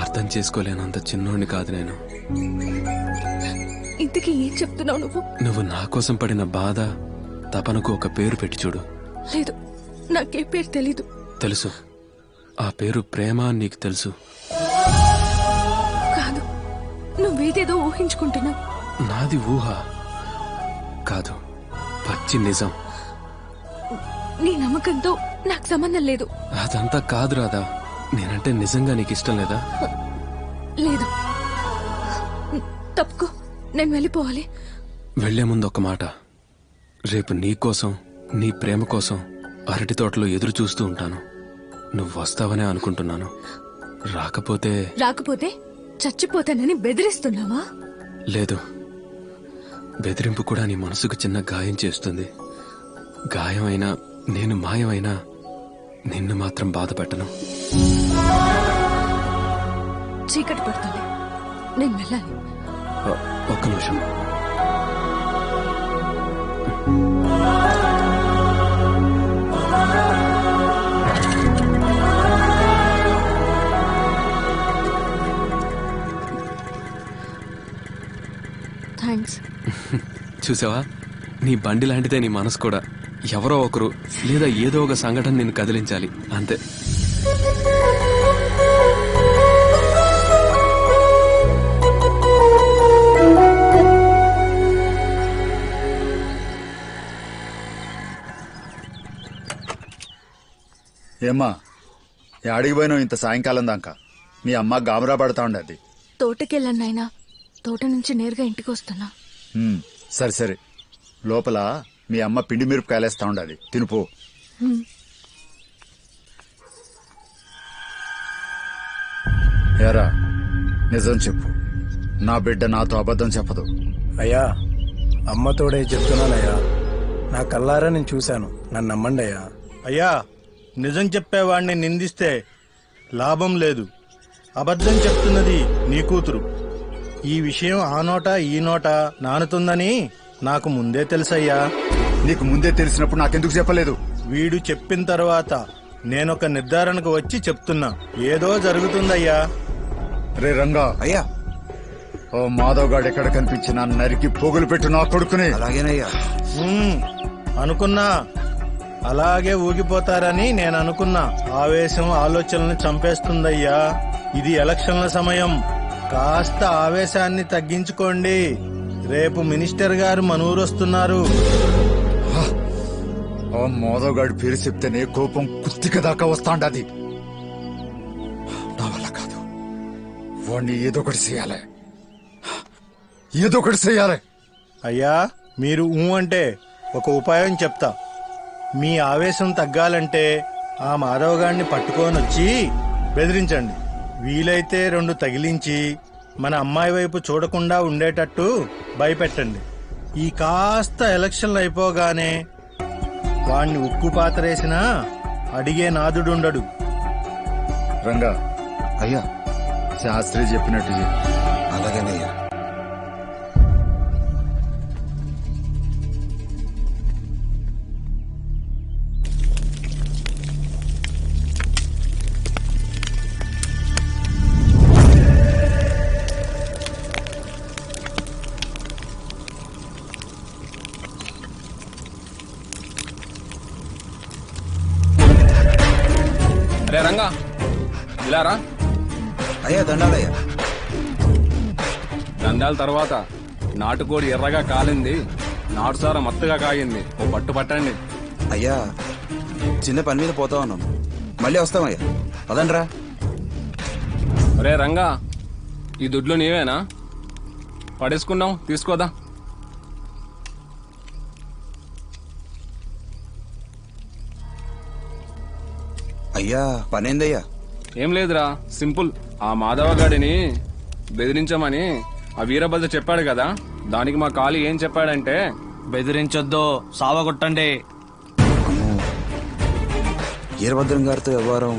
అర్థం చేసుకోలేనంత చిన్నోడిని కాదు నేను. ఇంతకీ ఏం చెప్తున్నావు నువ్వు? నువ్వు నా కోసం పడిన బాధ, తపనకు ఒక పేరు పెట్టి చూడు. లేదు, నాకే పేరు తెలీదు. తెలుసు, ఆ పేరు ప్రేమ అని నీకు తెలుసు. కాదు, నువ్వేదేదో ఊహించుకుంటున్నావు. నాది ఊహ కాదు, పచ్చి నిజం. నీ నమ్మకంతో నాకు సంబంధం లేదు. అదంతా కాదు రాదా, నేనంటే నిజంగా నీకు ఇష్టం లేదా? లేదు, తప్పుకో, నేను వెళ్ళిపోవాలి. వెళ్లే ముందు ఒక మాట. రేపు నీ కోసం, నీ ప్రేమ కోసం అరటి తోటలో ఎదురు చూస్తూ ఉంటాను. నువ్వు వస్తావనే అనుకుంటున్నాను. రాకపోతే చచ్చిపోతానని బెదిరిస్తున్నావా? లేదు, బెదిరింపు కూడా నీ మనసుకు చిన్న గాయం చేస్తుంది. గాయమైనా, నేను మాయమైనా నిన్ను మాత్రం బాధ పెట్టను. చీకటి పడుతుంది, నేను వెళ్ళాలి. ఒక్క నిమిషం. థ్యాంక్స్. చూసావా, నీ బండి లాంటిదే నీ మనసు కూడా. ఎవరో ఒకరు లేదా ఏదో ఒక సంఘటన నిన్ను కదిలించాలి, అంతే. ఏమ్మా, యాడికి పోయినావు ఇంత సాయంకాలం దాకా? మీ అమ్మ గాబరా పడతా ఉండేది. తోటకెళ్ళాను నాయనా, తోట నుంచి నేరుగా ఇంటికి వస్తున్నా. సరే సరే, లోపల మీ అమ్మ పిండి మిరపకాయలేస్తా ఉండదు, తినుపో. ఏరా, నిజం చెప్పు, నా బిడ్డ నాతో అబద్ధం చెప్పదు. అయ్యా, అమ్మతోడే చెప్తున్నానయ్యా. నా కల్లారా నేను చూశాను, నన్ను నమ్మండి అయ్యా. అయ్యా, నిజం చెప్పేవాడిని నిందిస్తే లాభం లేదు. అబద్ధం చెప్తున్నది నీ కూతురు. ఈ విషయం ఆ నోట ఈ నోట నానుతుందని నాకు ముందే తెలుసయ్యా. నీకు ముందే తెలిసినప్పుడు నాకెందుకు చెప్పలేదు? వీడు చెప్పిన తర్వాత నేనొక నిర్ధారణకు వచ్చి చెప్తున్నా. ఏదో జరుగుతుందయ్యా. రే రంగా, అయ్యా ఓ మాధవ్ గాడు ఎక్కడ కనిపించినా నరికి పొగులు పెట్టు నా కొడుకుని. అలాగేనయ్యా. అనుకున్నా అలాగే ఊగిపోతారని నేను అనుకున్నా. ఆవేశం ఆలోచనల్ని చంపేస్తుందయ్యా. ఇది ఎలక్షన్ల సమయం. కాస్త ఆవేశాన్ని తగ్గించుకోండి. రేపు మినిస్టర్ గారు మన ఊరు వస్తున్నారు. ఆ మాధవ్ గాడి పేరు చెప్తేనే కోపం కుత్తిక దాకా వస్తాండది. నా వల్ల కాదు. వాణ్ణి ఏదో ఒకటి చేయాలి, ఏదో ఒకటి చేయాలి. అయ్యా మీరు అంటే ఒక ఉపాయం చెప్తా. మీ ఆవేశం తగ్గాలంటే ఆ మాధవ్ గారిని పట్టుకొని వచ్చి బెదిరించండి. వీలైతే 2 తగిలించి మన అమ్మాయి వైపు చూడకుండా ఉండేటట్టు భయపెట్టండి. ఈ కాస్త ఎలక్షన్లు అయిపోగానే వాణ్ణి ఉక్కు పాతరేసినా అడిగే నాదుడుండడు. రంగా అయ్యా, శాస్త్రి చెప్పినట్టు చెయ్యి. అలాగేనయ్యా. అరే రంగా ఇలా రా. అయ్యా దండాలయ్యా. దండాల తర్వాత నాటుకోడి ఎర్రగా కాలింది, నాటుసార మత్తుగా కాగింది. ఓ పట్టు పట్టండి. అయ్యా చిన్న పని మీద పోతా ఉన్నాం, మళ్ళీ వస్తామయ్యా. పదండ్రా. అరే రంగా, ఈ దుడ్లు నీవేనా? పడేసుకున్నావు, తీసుకోదా. అయ్యా పనేందయ్యా? ఏం లేదురా, సింపుల్. ఆ మాధవ గాడిని బెదిరించమని ఆ వీరభద్ర చెప్పాడు కదా, దానికి మా కాళీ ఏం చెప్పాడంటే, బెదిరించొద్దు, సావగొట్టండి. వీరభద్రం గారితో వ్యవహారం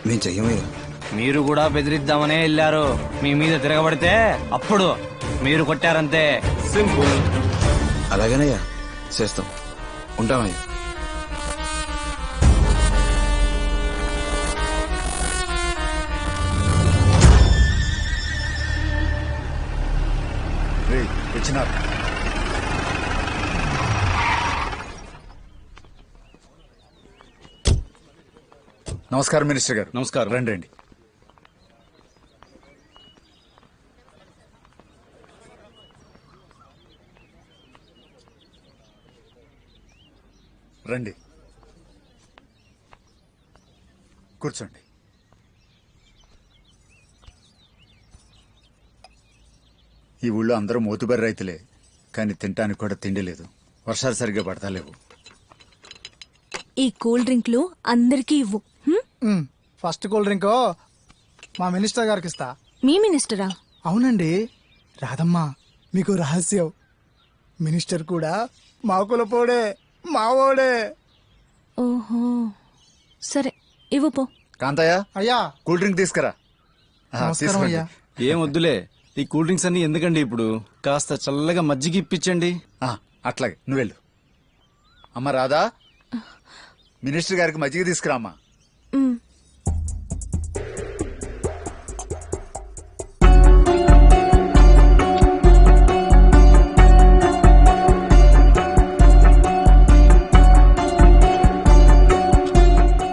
మేము చెయ్యమయ్యా. మీరు కూడా బెదిరిద్దామనే వెళ్ళారు. మీ మీద తిరగబడితే అప్పుడు మీరు కొట్టారంతే. సింపుల్. అలాగేనయ్యా, చేస్తాం. ఉంటామయ్యా. వచ్చినారు. నమస్కారం మినిస్టర్ గారు. నమస్కారం. రండి రండి. రండి కూర్చోండి. ఈ ఊళ్ళో అందరూ మోతుబరి రైతులే, కానీ తినటానికి కూడా తిండి లేదు. వర్షాలు సరిగ్గా పడతాలేవు. ఈ కూల్ డ్రింక్లు అందరికీ ఇవ్వు. ఫస్ట్ కూల్ డ్రింక్ మా మినిస్టర్ గారికి ఇస్తా. మీ మినిస్టరా? అవునండి. రాధమ్మా, మీకు రహస్యం. మినిస్టర్ కూడా మా కులపోడే, మావోడే. ఓహో, సరే ఇవ్వు పో. కాంతయ్య, అయ్యా కూల్ డ్రింక్ తీసుకురా. నమస్కారం అయ్యా. ఏం వద్దులే, ఈ కూల్ డ్రింక్స్ అన్ని ఎందుకండి ఇప్పుడు? కాస్త చల్లగా మజ్జిగ ఇప్పించండి. అట్లాగే, నువ్వు వెళ్ళు. అమ్మ రాధా, మినిస్టర్ గారికి మజ్జిగ తీసుకురామ్మా.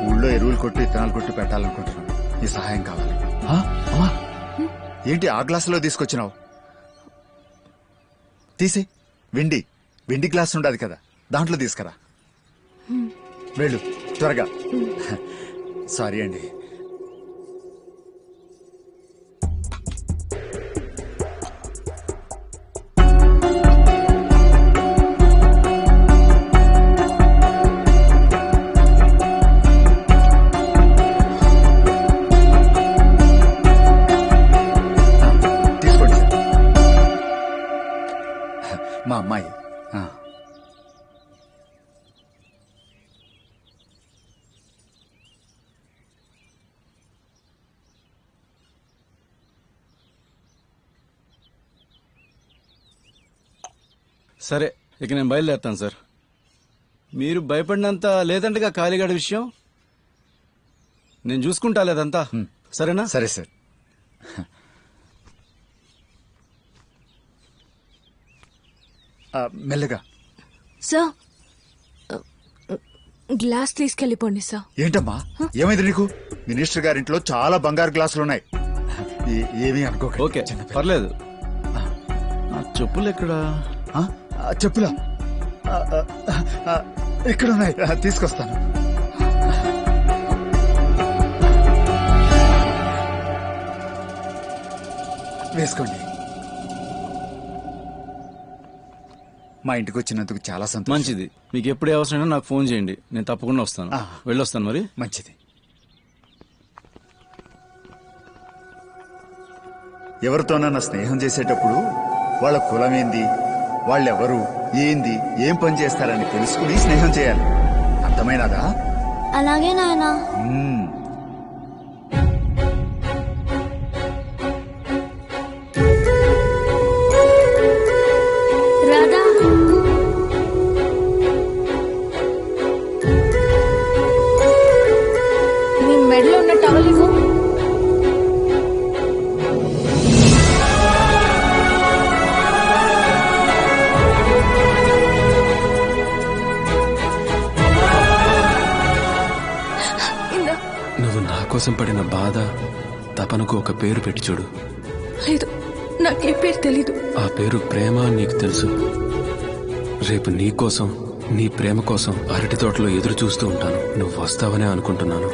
ఊళ్ళో ఎరువులు కొట్టి విత్తనాలు కొట్టి పెట్టాలనుకుంటున్నాను. ఈ సహాయం కావాలి. ఏంటి ఆ గ్లాసులో తీసుకొచ్చినావు? తీసి వెండి గ్లాస్ ఉండదు కదా, దాంట్లో తీసుకురా. వెళ్ళు త్వరగా. సారీ అండి. తీసుకోండి సార్. మా అమ్మాయి. సరే, ఇక నేను బయలుదేరుతాను సార్. మీరు భయపడినంత లేదంటగా కాళీగాడి విషయం. నేను చూసుకుంటా లేదంతా, సరేనా? సరే సార్. మెల్లగా. సార్ గ్లాస్ తీసుకెళ్ళిపోండి సార్. ఏంటమ్మా ఏమైంది నీకు? మినిస్టర్ గారింట్లో చాలా బంగారు గ్లాసులున్నాయి. ఏమీ అనుకోక. ఓకే పర్లేదు. చెప్పులు ఎక్కడా? చెప్పులా ఇక్కడ ఉన్నాయి, తీసుకొస్తాను. వేసుకోండి. మా ఇంటికి వచ్చినందుకు చాలా సంతోషం. మంచిది. మీకు ఎప్పుడు అవసరమైనా నాకు ఫోన్ చేయండి, నేను తప్పకుండా వస్తాను. వెళ్ళొస్తాను మరి. మంచిది. ఎవరితోనన్నా స్నేహం చేసేటప్పుడు వాళ్ళ కులం ఏంది, వాళ్ళెవరు, ఏంది, ఏం పని చేస్తారని తెలుసుకుని స్నేహం చేయాలి. అర్థమైనదా? అలాగే నాయనా. రాధా, మీ మెడలో ఉన్న టవల్ ఇవ్వు. నువ్వు నా కోసం పడిన బాధ తపనకు ఒక పేరు పెట్టి చూడు. లేదు, నాకే పేరు తెలీదు. ఆ పేరు ప్రేమ అని నీకు తెలుసు. రేపు నీ కోసం, నీ ప్రేమ కోసం అరటి తోటలో ఎదురు చూస్తూ ఉంటాను. నువ్వు వస్తావనే అనుకుంటున్నాను.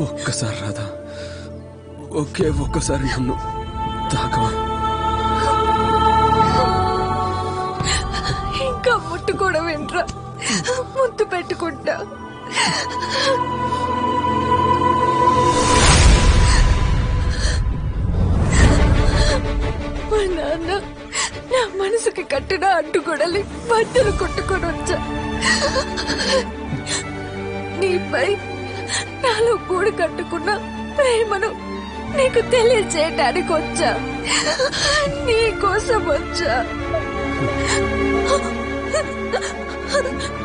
ఒక్కసారి రాధా, ఒకే ఒక్కసారి నన్ను తాకవా? ఇంకా ముట్టుకోవడం ఏంట్రా, ముద్దు పెట్టుకుంటా. మా నాన్న నా మనసుకి కట్టిన అడ్డుగొడలి బద్దలు కొట్టుకొని వచ్చా. నీపై నా నాలో గూడు కట్టుకున్న ప్రేమను నీకు తెలియచేయటానికి వచ్చా, నీ కోసం వచ్చా.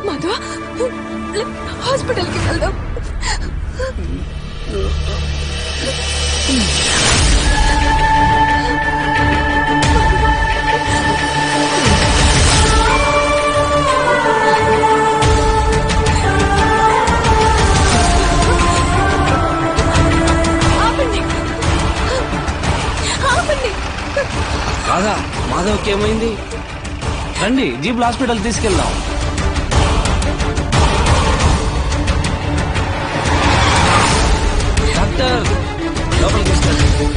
మాధవ, హాస్పిటల్కి వెళ్దాం. రాధా, మాధవ్కి ఏమైంది? రండి, జీప్ హాస్పిటల్ తీసుకెళ్దాం. డాక్టర్, లోపలికి తీసుకెళ్ళండి.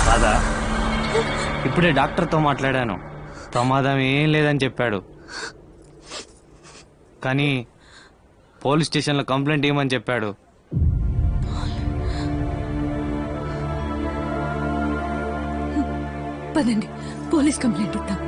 రాధా, ఇప్పుడే డాక్టర్తో మాట్లాడాను. ప్రమాదం ఏం లేదని చెప్పాడు. కానీ పోలీస్ స్టేషన్లో కంప్లైంట్ ఇవ్వమని చెప్పాడు. పదండి, పోలీస్ కంప్లైంట్ ఇద్దాం.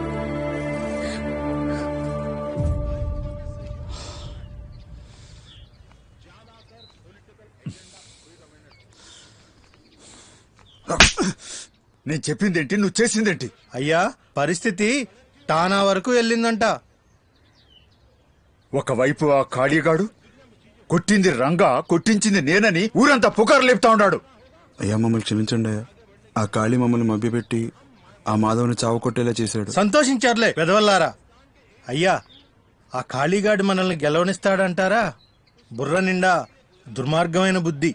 నేను చెప్పిందేంటి, నువ్వు చేసిందేంటి? అయ్యా, పరిస్థితి టానా వరకు వెళ్ళిందంట. ఒకవైపు ఆ ఖాళీగాడు కొట్టింది రంగా, కొట్టించింది నేనని ఊరంతా పుకారు లేపుతా ఉన్నాడు. అయ్యా, మమ్మల్ని క్షమించండి అయ్యా. ఆ ఖాళీ మమ్మల్ని మభ్యపెట్టి ఆ మాధవ్ని చావు కొట్టేలా చేశాడు. సంతోషించారులే వెదవల్లారా. అయ్యా, ఆ ఖాళీగాడు మనల్ని గెలవనిస్తాడంటారా? బుర్ర నిండా దుర్మార్గమైన బుద్ధి.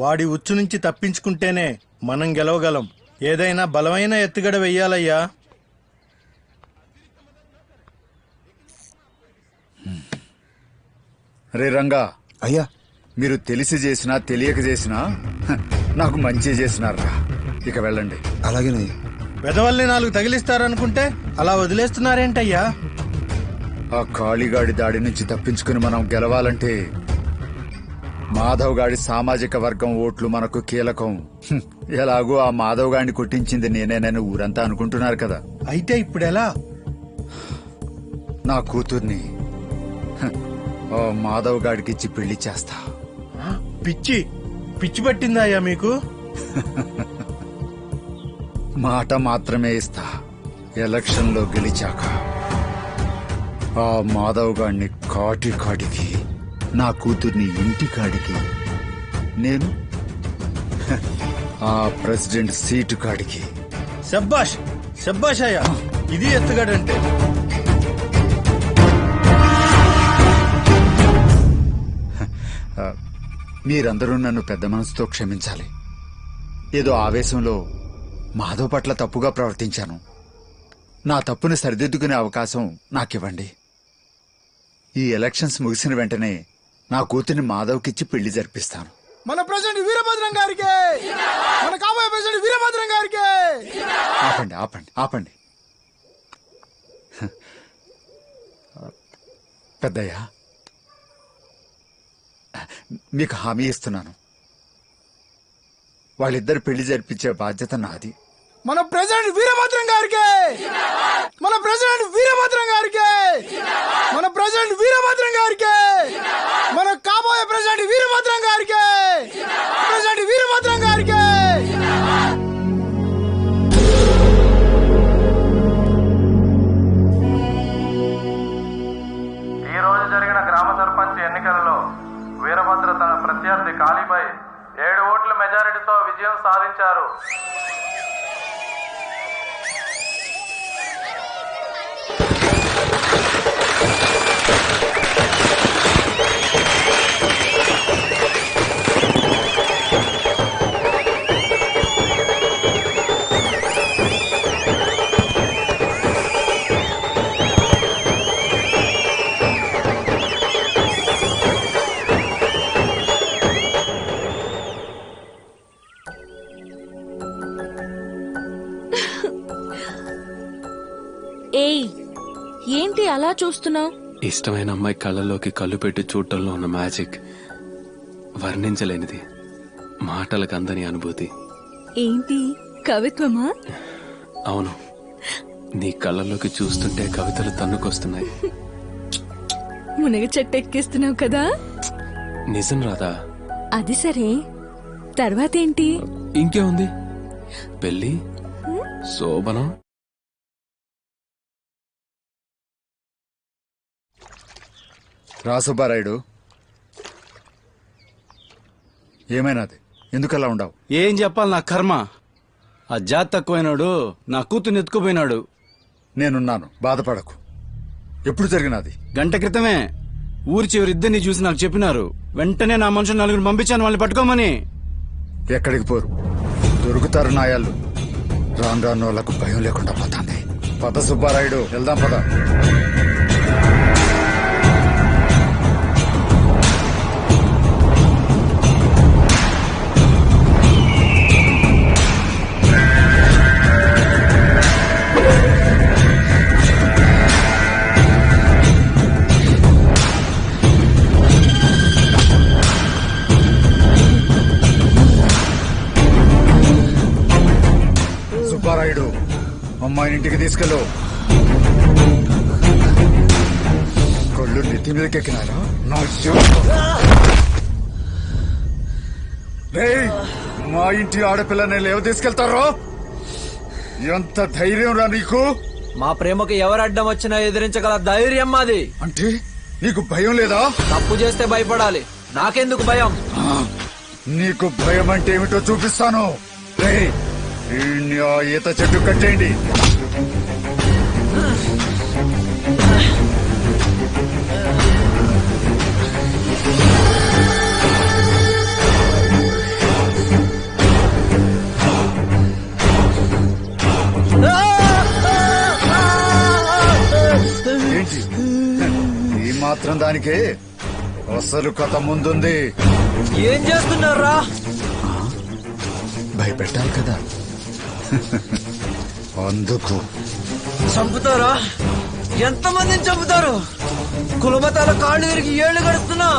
వాడి ఉచ్చు నుంచి తప్పించుకుంటేనే మనం గెలవగలం. ఏదైనా బలమైన ఎత్తుగడ వెయ్యాలయ్యా. రే రంగా, అయ్యా, మీరు తెలిసి చేసినా తెలియక చేసినా నాకు మంచి చేసినారా. ఇక వెళ్ళండి. అలాగేనయ్యా. వెదవల్ని 4 తగిలిస్తారనుకుంటే అలా వదిలేస్తున్నారేంటయ్యా? ఆ ఖాళీగాడి దాడి నుంచి తప్పించుకుని మనం గెలవాలంటే మాధవ్ గాడి సామాజిక వర్గం ఓట్లు మనకు కీలకం. ఎలాగో ఆ మాధవ్ గాడిని కొట్టించింది నేనేనని ఊరంతా అనుకుంటున్నారు కదా. అయితే ఇప్పుడెలా? నా కూతుర్ని ఆ మాధవ్ గాడికి ఇచ్చి పెళ్లి చేస్తా. పిచ్చి పట్టిందా అయ్యా మీకు? మాట మాత్రమే ఇస్తా. ఎలక్షన్ లో గెలిచాక ఆ మాధవ్ గాడిని కాటికి, నా కూతుర్ని ఇంటి కాడికి, నేను ఆ ప్రెసిడెంట్ సీటు కాడికి. శబ్బాష్ శబ్బాష్ అయ్యా, ఇది ఎత్తుగడంటే. మీరందరూ నన్ను పెద్ద మనసుతో క్షమించాలి. ఏదో ఆవేశంలో మాధవ్ పట్ల తప్పుగా ప్రవర్తించాను. నా తప్పుని సరిదిద్దుకునే అవకాశం నాకివ్వండి. ఈ ఎలక్షన్స్ ముగిసిన వెంటనే నా కూతుర్ని మాధవ్కిచ్చి పెళ్లి జరిపిస్తాను. మన ప్రెసిడెంట్ వీరభద్రం గారికి, మన కాబోయే ప్రెసిడెంట్ వీరభద్రం గారికి. ఆపండి ఆపండి ఆపండి. పెద్దయ్య, మీకు హామీ ఇస్తున్నాను, వాళ్ళిద్దరు పెళ్లి జరిపించే బాధ్యత నాది. మన ప్రెసిడెంట్ వీరభద్రం గారికి, మన ప్రెసిడెంట్ వీరభద్రం గారికి, మన ప్రెసిడెంట్ వీరభద్రం గారికి, మన కాబోయే ప్రెసిడెంట్ వీరభద్రం గారికి, ప్రెసిడెంట్ వీరభద్రం గారికి. ఈ రోజు జరిగిన గ్రామ సర్పంచ్ ఎన్నికలలో వీరభద్ర తన ప్రత్యర్థి కాళీపై 7 ఓట్ల మెజారిటీతో విజయం సాధించారు. అలా చూస్తున్నావు? ఇష్టమైన అమ్మాయి కళ్ళలోకి కళ్ళు పెట్టి చూడటంలో ఉన్న మ్యాజిక్ వర్ణించలేనిది, మాటలకు అందని అనుభూతి. ఏంటి కవిత్వమా? అవును, నీ కళ్ళలోకి చూస్తుంటే కవితలు తన్నుకొస్తున్నాయి. మునగ చెట్టు ఎక్కిస్తున్నావు కదా. నిజం రాదా? అది సరే, తర్వాత ఏంటి? ఇంకే ఉంది, పెళ్ళి, శోభనం. రాసుబ్బారాయుడు, ఏమైనాది? ఎందుకలా ఉండవు? ఏం చెప్పాలి, నా కర్మ. ఆ జాతి తక్కువైనాడు నా కూతుర్ని ఎత్తుకుపోయినాడు. నేనున్నాను, బాధపడకు. ఎప్పుడు జరిగినది? గంట క్రితమే ఊరి చివరి ఇద్దరిని చూసి నాకు చెప్పినారు. వెంటనే నా మనుషులు నలుగురు పంపించాను వాళ్ళని పట్టుకోమని. ఎక్కడికి పోరు, దొరుకుతారు నాయాళ్ళు. రాను రాను వాళ్ళకు భయం లేకుండా పోతుంది. పద సుబ్బారాయుడు, వెళ్దాం పద. సుబ్బారాయుడు, అమ్మాయిని ఇంటికి తీసుకెళ్ళు. కళ్ళు నెత్తి మీదకెక్కినారా? మా ఇంటి ఆడపిల్లని లేవ తీసుకెళ్తారో? ఎంత ధైర్యం రా నీకు? మా ప్రేమకు ఎవరు అడ్డం వచ్చినా ఎదిరించగల ధైర్యం మాది. అంటే నీకు భయం లేదా? తప్పు చేస్తే భయపడాలి, నాకెందుకు భయం? నీకు భయం అంటే ఏమిటో చూపిస్తాను. ఈత చెట్టు కట్టేయండి. ఏంటి ఈ మాత్రం దానికే? అసలు కథ ముందుంది. ఏం చేస్తున్నారా? భయపెట్టాలి కదా, అందుకు. చంపుతారా? ఎంతమందిని చంపుతారు? కులమతాల కాళ్ళు తిరిగి ఏళ్లు గడుస్తున్నా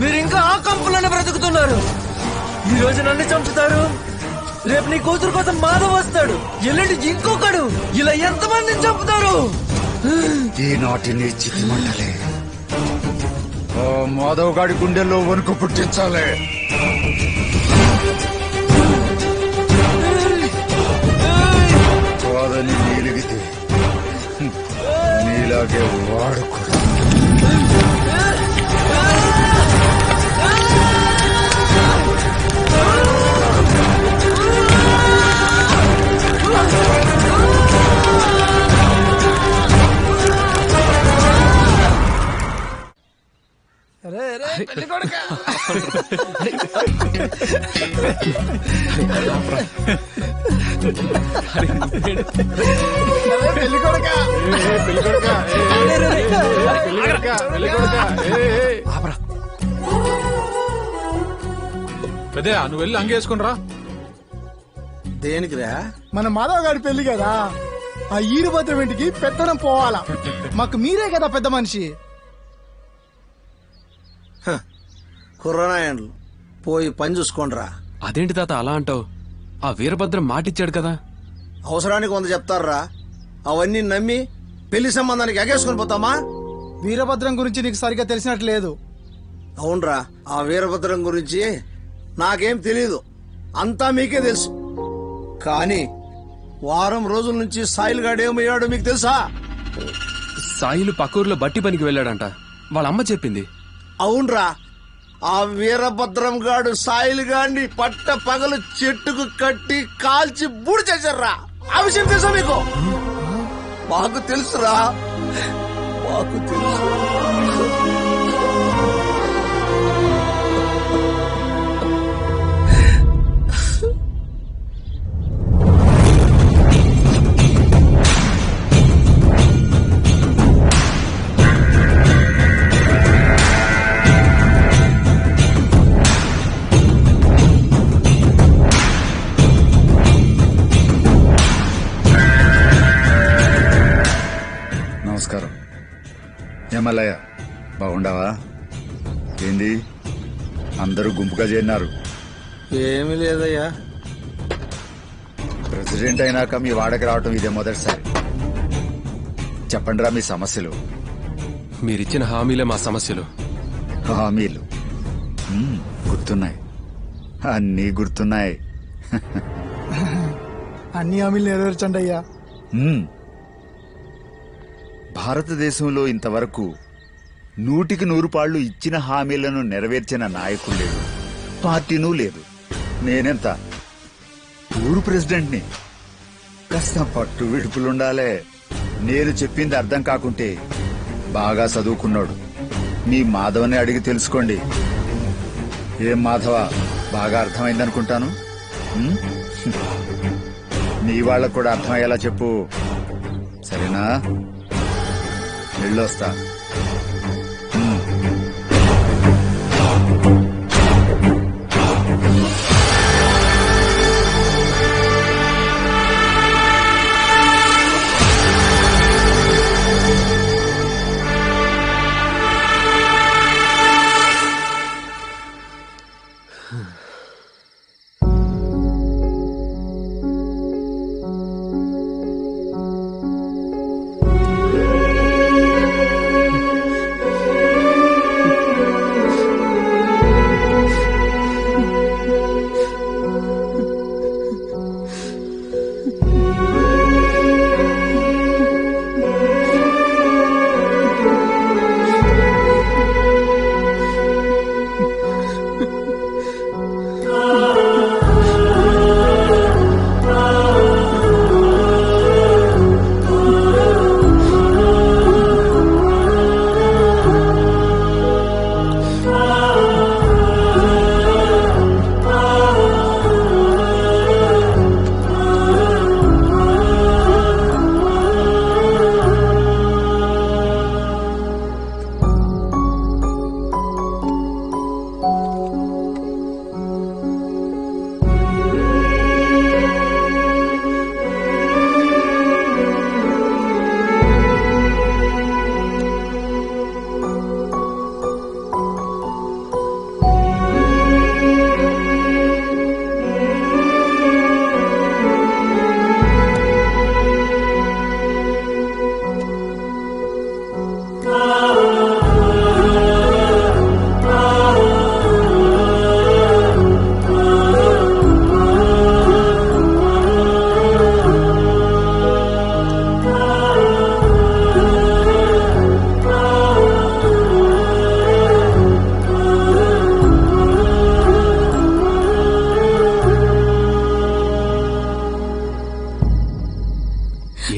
మీరు ఇంకా ఆ కంపులోనే బ్రతుకుతున్నారు. ఈ రోజు నన్ను చంపుతారు, రేపు నీ కూతురు కోసం మాధవ్ వస్తాడు, ఎల్లుండి ఇంకొకడు. ఇలా ఎంతమందిని చంపుతారు? ఈనాటి నీ చితి మండలే ఆ మాధవ్ గాడి గుండెల్లో వణుకు పుట్టించాలి. కాదని నీలిగితే నీలాగే వాడు కూడా. పెద్ద నువ్వు వెళ్ళి అంగేసుకుని రా. దేనికిరా? మన మాధవ్ గారి పెళ్లి కదా, ఆ ఈరుభద్రం ఇంటికి పెత్తనం పోవాలా. మాకు మీరే కదా పెద్ద మనిషి. కుర్రనాయండ్లు పోయి పని చూసుకోండిరా. అదేంటి తాత అలా అంటావు? ఆ వీరభద్రం మాటిచ్చాడు కదా. అవసరానికి 100 చెప్తారా? అవన్నీ నమ్మి పెళ్లి సంబంధానికి ఎగేసుకుని పోతామా? వీరభద్రం గురించి నీకు సరిగ్గా తెలిసినట్టు లేదు. అవునరా, ఆ వీరభద్రం గురించి నాకేం తెలీదు, అంతా మీకే తెలుసు. కానీ వారం రోజుల నుంచి సాయిల్ గాడు ఏమయ్యాడో మీకు తెలుసా? సాయిలు పక్కూర్లో బట్టి పనికి వెళ్ళాడంట, వాళ్ళ అమ్మ చెప్పింది. అవునరా, ఆ వీరభద్రం గాడు సాయిల్ గాడిని పట్ట పగలు చెట్టుకు కట్టి కాల్చి బూడి చేశారా. ఆ విషయం తెలుసా మీకు? మాకు తెలుసురా, మాకు తెలుసు. నమస్కారం. ఏమల్లయ్య బాగుండవా? ఏంది అందరూ గుంపుగా చేరినారు? ఏమీ లేదయ్యా. ప్రెసిడెంట్ అయినాక మీ వాడకి రావటం ఇదే మొదటిసారి. చెప్పండిరా మీ సమస్యలు. మీరిచ్చిన హామీలే మా సమస్యలు. హామీలు గుర్తున్నాయి, అన్నీ గుర్తున్నాయి. అన్ని హామీలు నెరవేర్చండి అయ్యా. భారతదేశంలో ఇంతవరకు 100కి 100 ఇచ్చిన హామీలను నెరవేర్చిన నాయకుడు లేడు, పార్టీనూ లేదు. నేనెంత ఊరు ప్రెసిడెంట్ని. కాస్త పట్టు విడుపులుండాలే. నేను చెప్పింది అర్థం కాకుంటే బాగా చదువుకున్నాడు మీ మాధవని అడిగి తెలుసుకోండి. ఏం మాధవ, బాగా అర్థమైందనుకుంటాను. నీ వాళ్ళకు కూడా అర్థమయ్యేలా చెప్పు, సరేనా? వెళ్ళొస్తా.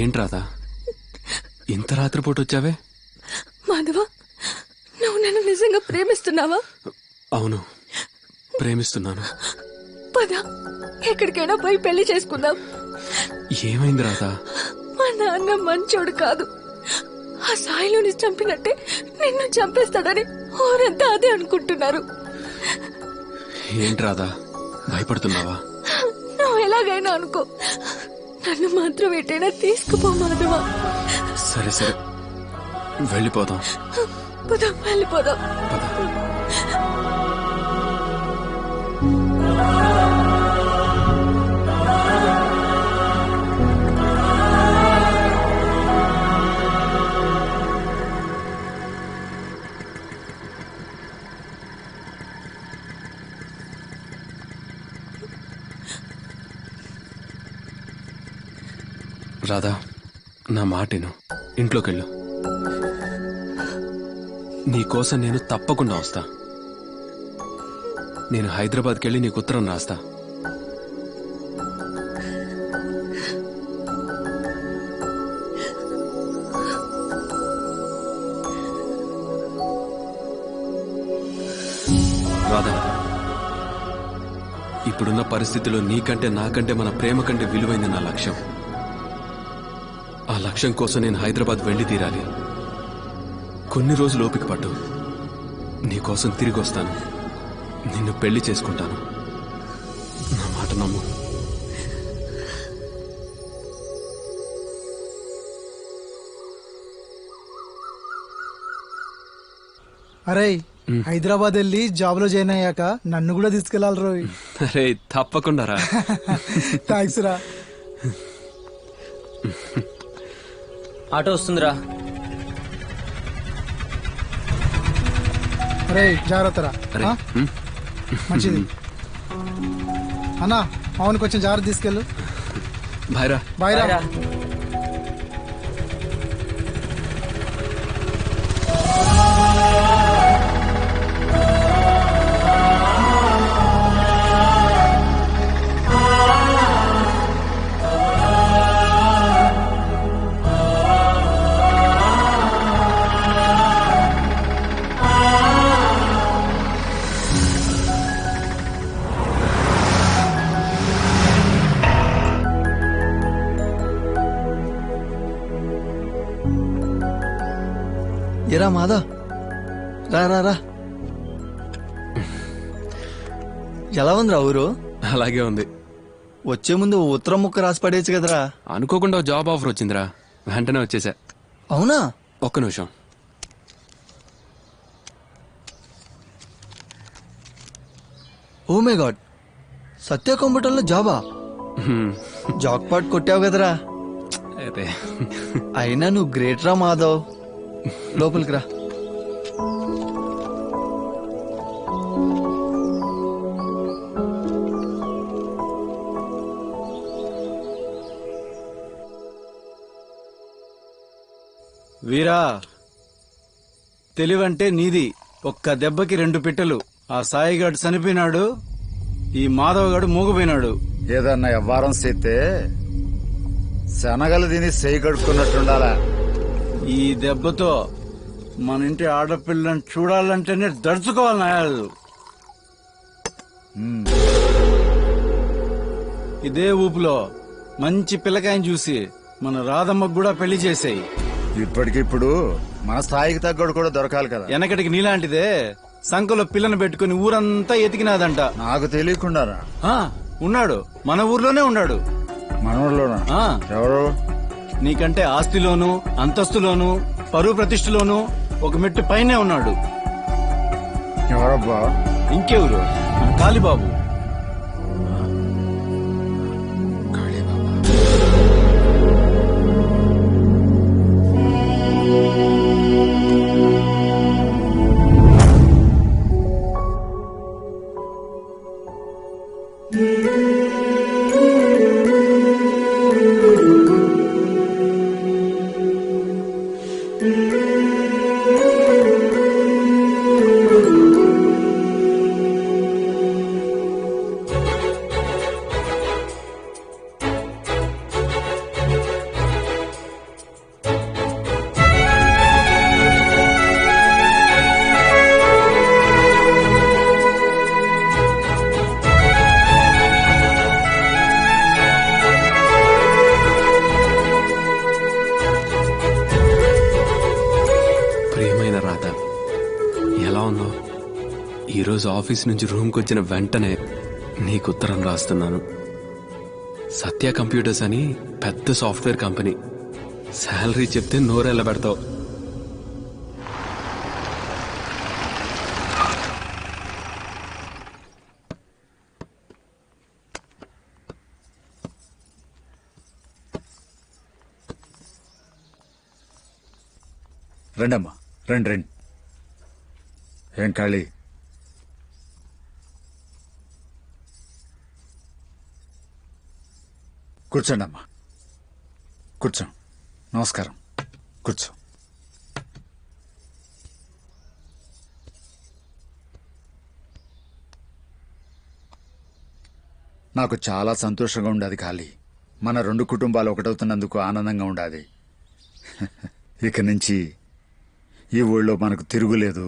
ఏంట్రాదా ఇంత రాత్రిపూట వచ్చావే? మాధవ, నువ్వు నన్ను నిజంగా ప్రేమిస్తున్నావా? అవును, ప్రేమిస్తున్నాను. పద, ఎక్కడికైనా పోయి పెళ్లి చేసుకుందాం. ఏమైంది రాధా? మా నాన్న మంచోడు కాదు. ఆ సాయిలోని చంపినట్టే నిన్ను చంపేస్తాడని ఊరంతా అదే అనుకుంటున్నారు. ఏంటి రాధా, భయపడుతున్నావా? నువ్వు ఎలాగైనా అనుకో, నన్ను మాత్రం ఎటైనా తీసుకుపో మాధవ. సరే సరే, వెళ్ళిపోదాం. పద, వెళ్ళిపోదాం. రాధా, నా మాటను ఇంట్లోకెళ్ళు. నీకోసం నేను తప్పకుండా వస్తా. నేను హైదరాబాద్కి వెళ్ళి నీకు ఉత్తరం రాస్తా. రాధా, ఇప్పుడున్న పరిస్థితిలో నీకంటే నాకంటే మన ప్రేమ కంటే విలువైంది నా లక్ష్యం. ఆ లక్ష్యం కోసం నేను హైదరాబాద్ వెళ్ళి తీరాలి. కొన్ని రోజులు ఓపిక పట్టు, నీకోసం తిరిగి వస్తాను. నిన్ను పెళ్లి చేసుకుంటాను. నా మాట నమ్ము. అరే హైదరాబాద్ వెళ్ళి జాబ్ లో జాయిన్ అయ్యాక నన్ను కూడా తీసుకెళ్ళాలి రోయ్. అరే తప్పకుండా రా. థ్యాంక్స్ రా. ఆటో వస్తుందిరా. అరే జాగ్రత్త రా. ఆ? మంచిది అన్నా. అవును కొంచెం జాగ్రత్త తీసుకెళ్ళు. బాయ్రా. బాయ్రా. ఏరా మాదా, రా రా రా. ఎలా ఉందిరా ఊరు? అలాగే ఉంది. వచ్చే ముందు ఉత్తరం ముక్క రాసి పడేచ్చు కదరా. అనుకోకుండా జాబ్ ఆఫర్ వచ్చిందిరా, వెంటనే వచ్చేసా. అవునా? ఒక్క నిమిషం. ఓ మై గాడ్, సత్య కంప్యూటర్లో జాబా? జాక్ పాట్ కొట్టావు కదరా. అదే అయినా నువ్వు గ్రేట్ రా మాధవ్. లోపలికి రా. వీరా, తెలివంటే నీది. ఒక్క దెబ్బకి 2 పిట్టలు. ఆ సాయిగాడు చనిపోయినాడు, ఈ మాధవగాడు మూగపోయినాడు. ఏదన్నా వ్యవహారం చేస్తే శనగలు తిని చేయి కడుక్కున్నట్టుండాలా. ఈ దెబ్బతో మన ఇంటి ఆడపిల్లని చూడాలంటేనే దడుచుకోవాలి నాయాలు. ఇదే ఊపులో మంచి పిల్లకాయని చూసి మన రాధమ్మకు కూడా పెళ్లి చేసేయి. ఇప్పటికిప్పుడు మన స్థాయికి తగ్గడు కూడా దొరకాలి కదా. వెనకటికి నీలాంటిదే సంకలో పిల్లని పెట్టుకుని ఊరంతా ఎతికినాదంట. నాకు తెలియకుండా ఉన్నాడు, మన ఊర్లోనే ఉన్నాడు. మన ఊర్లోనా? ఎవరు? నీకంటే ఆస్తిలోను అంతస్తులోను పరువు ప్రతిష్టలోను ఒక మెట్టు పైనే ఉన్నాడు. ఎవరబ్బా? ఇంకెవరు? మన కాళీబాబు. ఈరోజు ఆఫీస్ నుంచి రూమ్కి వచ్చిన వెంటనే నీకు ఉత్తరం రాస్తున్నాను. సత్య కంప్యూటర్స్ అని పెద్ద సాఫ్ట్వేర్ కంపెనీ. శాలరీ చెప్తే నోరెళ్ళబెడతావు. రండమ్మా, రండి రండి. ఏం ఖాళీ? కూర్చోండి అమ్మా, కూర్చో. నమస్కారం, కూర్చో. నాకు చాలా సంతోషంగా ఉండదు ఖాళీ. మన 2 కుటుంబాలు ఒకటవుతున్నందుకు ఆనందంగా ఉండాది. ఇక నుంచి ఈ ఊళ్ళో మనకు తిరుగులేదు,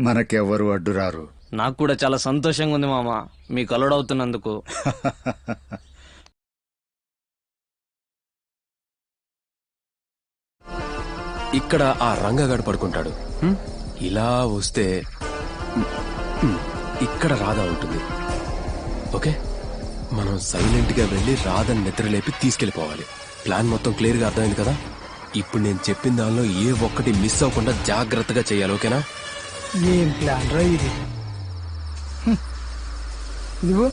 మనకెవ్వరు అడ్డురారు. నాకు కూడా చాలా సంతోషంగా ఉంది మామ, మీకు అల్లుడవుతున్నందుకు. ఇక్కడ ఆ రంగగాడు పడుకుంటాడు. ఇలా వస్తే ఇక్కడ రాధ ఉంటుంది. ఓకే, మనం సైలెంట్ గా వెళ్లి రాధని నిద్రలేపి తీసుకెళ్లిపోవాలి. ప్లాన్ మొత్తం క్లియర్ గా అర్థమైంది కదా? ఇప్పుడు నేను చెప్పిన దానిలో ఏ ఒక్కటి మిస్ అవ్వకుండా జాగ్రత్తగా చేయాలి. ఓకేనా? ఏం ప్లాన్ రా ఇది. ఇదిగో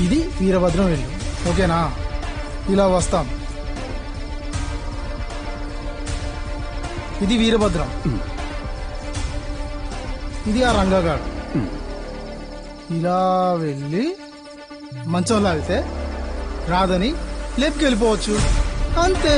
ఇది వీరభద్రం ఇల్లు. ఓకేనా? ఇలా వస్తాం. ఇది వీరభద్రం, ఇది ఆ రంగగాడు. ఇలా వెళ్ళి మంచం లాగితే రాదని లేపుకి వెళ్ళిపోవచ్చు. అంతే.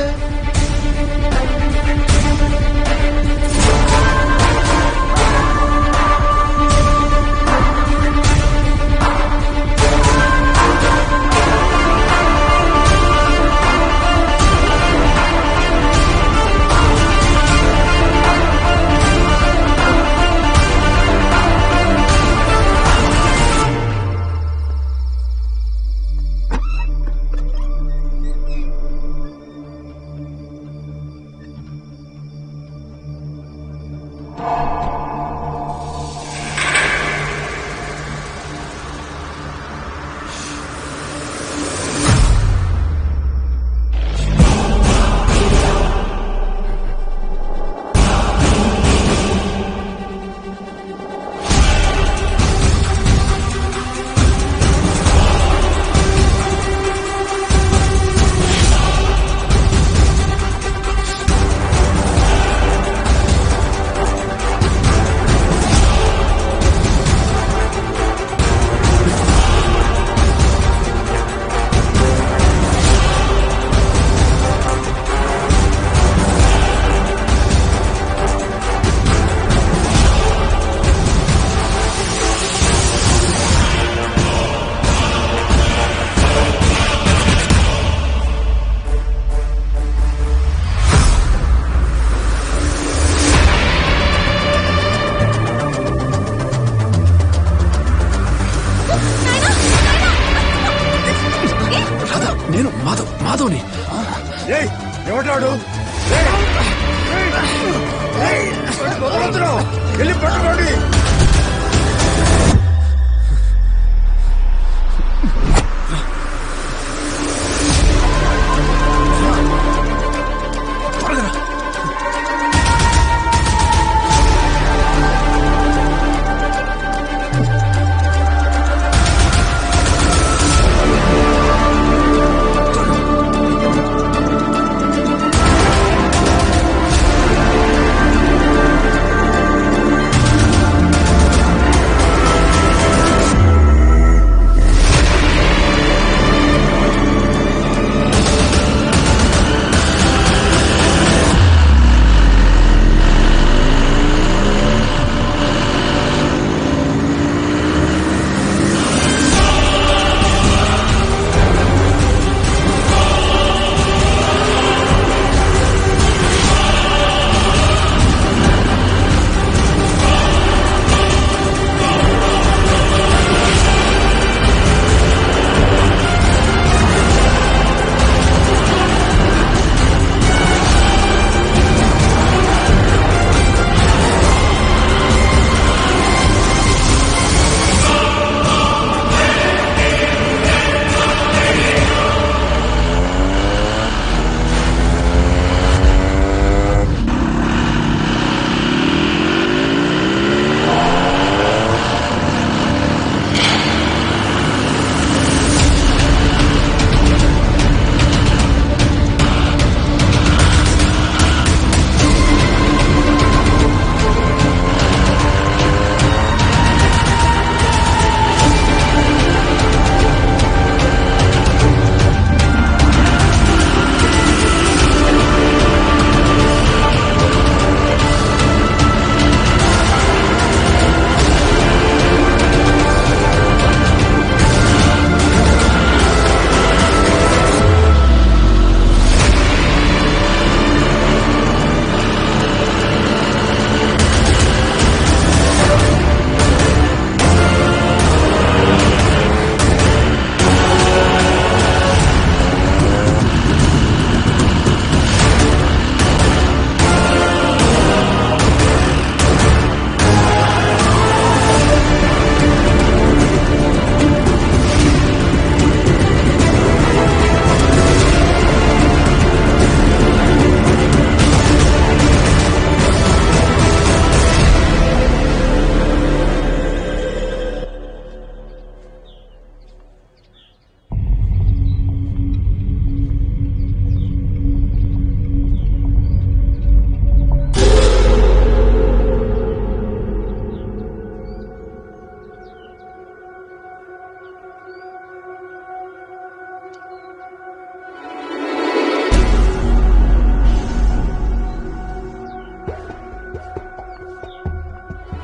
నేను మాధవ్ని. ఎవటాడు? వెళ్ళి పట్టుకోండి.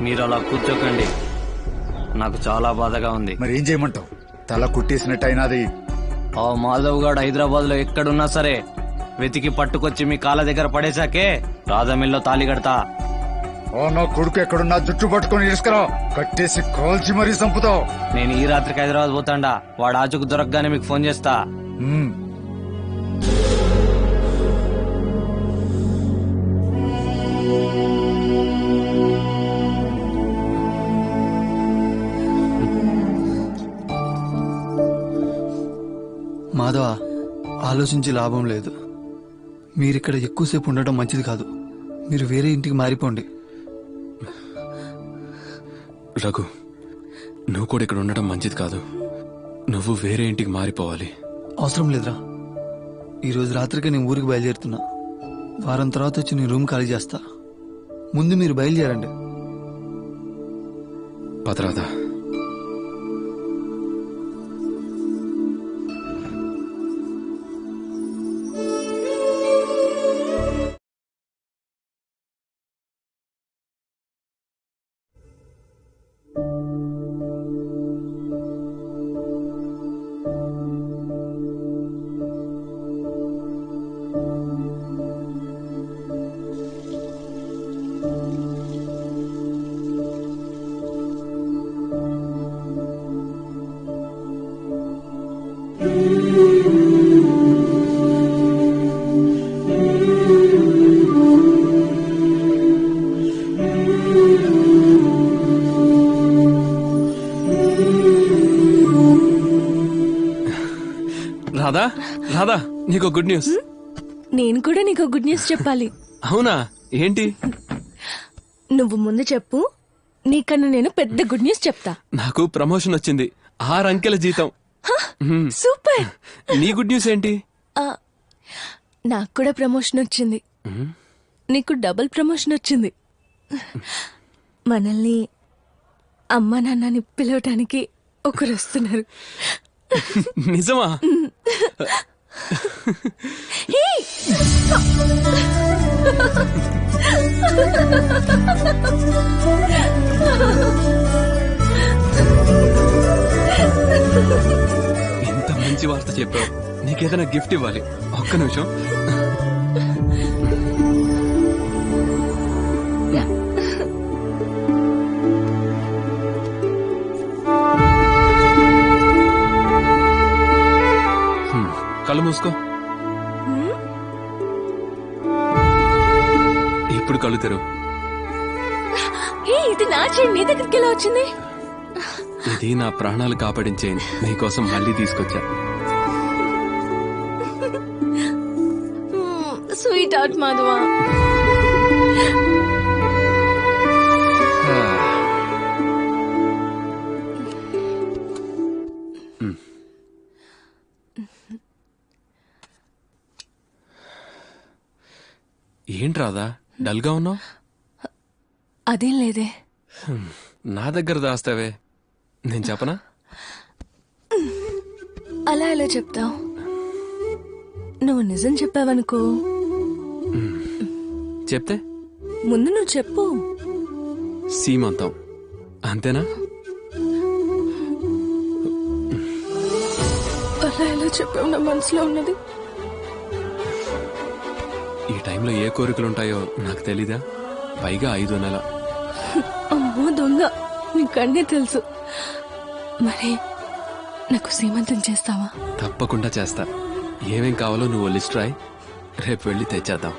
మీరు అలా కూర్చోకండి, నాకు చాలా బాధగా ఉంది. మరి ఏం చేయమంటావు? తల కుట్టేసినట్టు అయినది. ఆ మాధవ్ గాడు హైదరాబాద్ లో ఎక్కడున్నా సరే వెతికి పట్టుకొచ్చి మీ కాళ్ళ దగ్గర పడేశాకే రాధమిల్లో తాళి కడతా. ఓ నా కొడుకు ఎక్కడున్నా జుట్టు పట్టుకొని ఇసుకరా కట్టేసి కాల్చి మరీ చంపుతావు. నేను ఈ రాత్రికి హైదరాబాద్ పోతాండా, వాడు ఆచుకు దొరకగానే మీకు ఫోన్ చేస్తా. మాధవ, ఆలోచించి లాభం లేదు. మీరిక్కడ ఎక్కువసేపు ఉండటం మంచిది కాదు. మీరు వేరే ఇంటికి మారిపోండి. రఘు, నువ్వు కూడా ఇక్కడ ఉండటం మంచిది కాదు. నువ్వు వేరే ఇంటికి మారిపోవాలి. అవసరం లేదురా. ఈరోజు రాత్రికే నేను ఊరికి బయలుదేరుతున్నా. వారం తర్వాత వచ్చి నేను రూమ్ ఖాళీ చేస్తా. ముందు మీరు బయలుదేరండి. పదరాదా. రాధా, రాధా, నీకు గుడ్ న్యూస్. నేను కూడా నీకు గుడ్ న్యూస్ చెప్పాలి. అవునా? ఏంటి? నువ్వు ముందు చెప్పు, నీకన్నా నేను పెద్ద గుడ్ న్యూస్ చెప్తా. నాకు ప్రమోషన్ వచ్చింది. 6 అంకెల జీతం. సూపర్. నీ గుడ్ న్యూస్ ఏంటి? నాకు కూడా ప్రమోషన్ వచ్చింది. నీకు డబుల్ ప్రమోషన్ వచ్చింది. మనల్ని అమ్మా నాన్నని పిలవటానికి ఒకరు వస్తున్నారు. నిజమా? ఇంత మంచి వార్త చెప్పావు. నీకేదైనా గిఫ్ట్ ఇవ్వాలి. ఒక్క నిమిషం. కళ్ళు మూసుకో. ఇప్పుడు కళ్ళు తెరువు. ఇది నా చైన్ నీ దగ్గరికి ఎలా వచ్చింది? ఇది నా ప్రాణాలు కాపాడించేయండి. నీకోసం మళ్ళీ తీసుకొచ్చా. స్వీట్ హార్ట్ మాధవా. ఏంటి రాదా డల్ గా ఉన్నావు? అదేం లేదే. నా దగ్గర దాస్తావే, నేను చెప్పనా? అలా ఎలా చెప్తావు? నువ్వు నిజం చెప్పావనుకో. చెప్తే? ముందు నువ్వు చెప్పు. సీమంతం అంతేనా? అలా ఎలా చెప్పావు? నా మనసులో ఉన్నది. ఈ టైంలో ఏ కోరికలుంటాయో నాకు తెలీదా? పైగా 5వ నెల. అమ్మో దొంగ, నీకన్నీ తెలుసు. మరి నాకు సీమంతం చేస్తావా? తప్పకుండా చేస్తా. ఏమేం కావాలో నువ్వు లిస్ట్ రాయి, రేపు వెళ్ళి తెచ్చేద్దాం.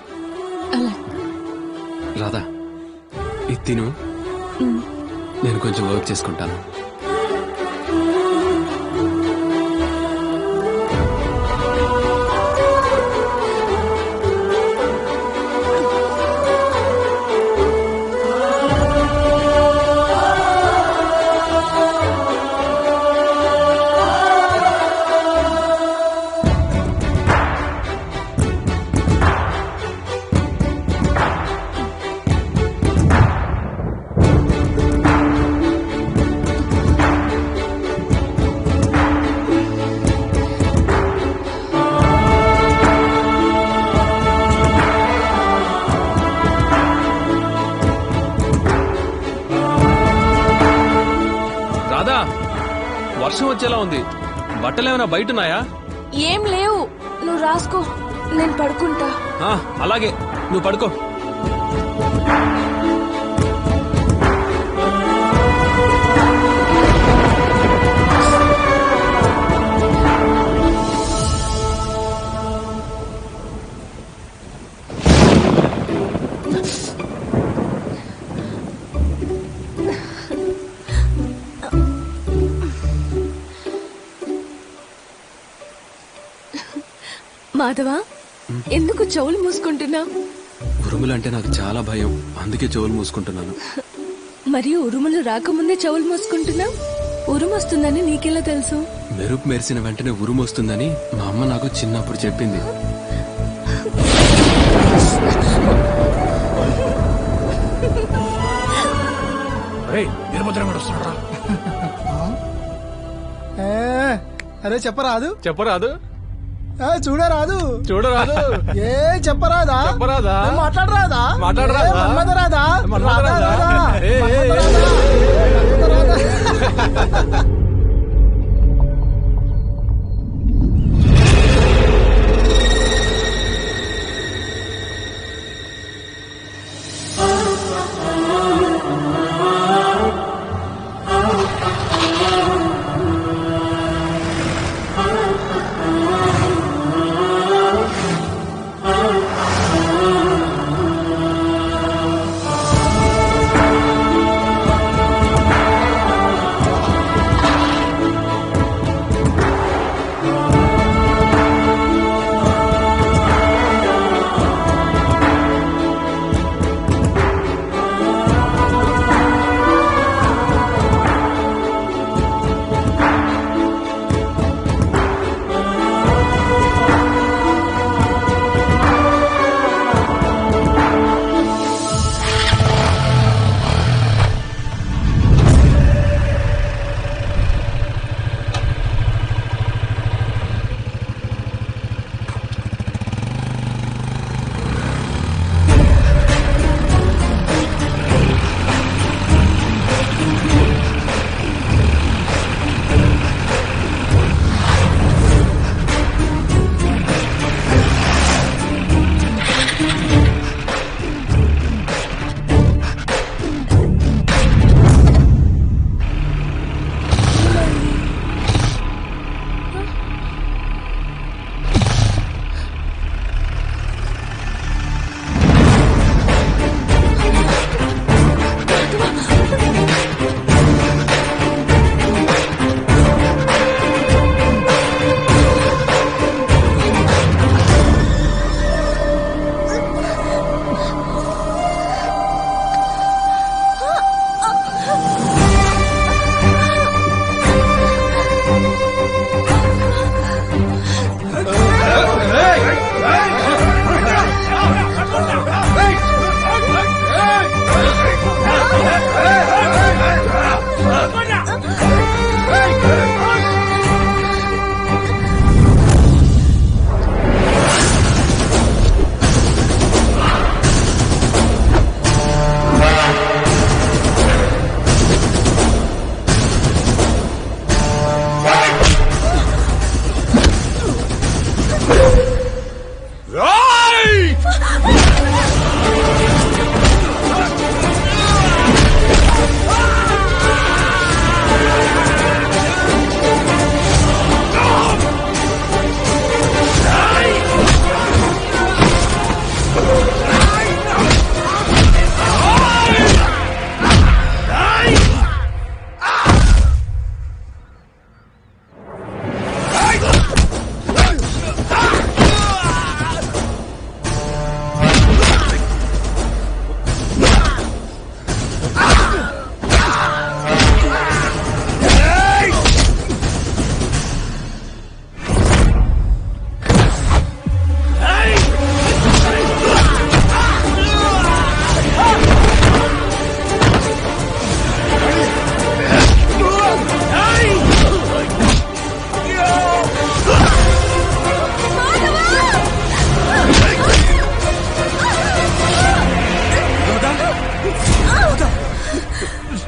అలా రాధా, ఇది తిను. నేను కొంచెం వర్క్ చేసుకుంటాను. వర్షం వచ్చేలా ఉంది. బట్టలు ఏమైనా బయట ఉన్నాయా? ఏం లేవు, నువ్వు రాసుకో, నేను పడుకుంటా. అలాగే, నువ్వు పడుకో. మాధవా, ఎందుకు చెవులు మూసుకుంటున్నా? ఉరుములంటే నాకు చాలా భయం, అందుకే చెవులు మూసుకుంటున్నాను. మరియు ఉరుములు రాకముందే చెవులు మూసుకుంటున్నా? ఉరుము వస్తుందని నీకెలా తెలుసు? మెరుపు మెరిసిన వెంటనే ఉరుము వస్తుందని మా అమ్మ నాకు చిన్నప్పుడు చెప్పింది. అరే చెప్పరాదు, చెప్పరాదు, చూడరాదు, చూడరాదు, ఏ చెప్పరాదా, చెప్పరాదా, మాట్లాడరాదా, మాట్లాడరాదా, మన్మథరాదా, మన్మథరాదా,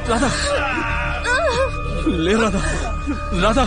రాధా, లే రాధా. రాధా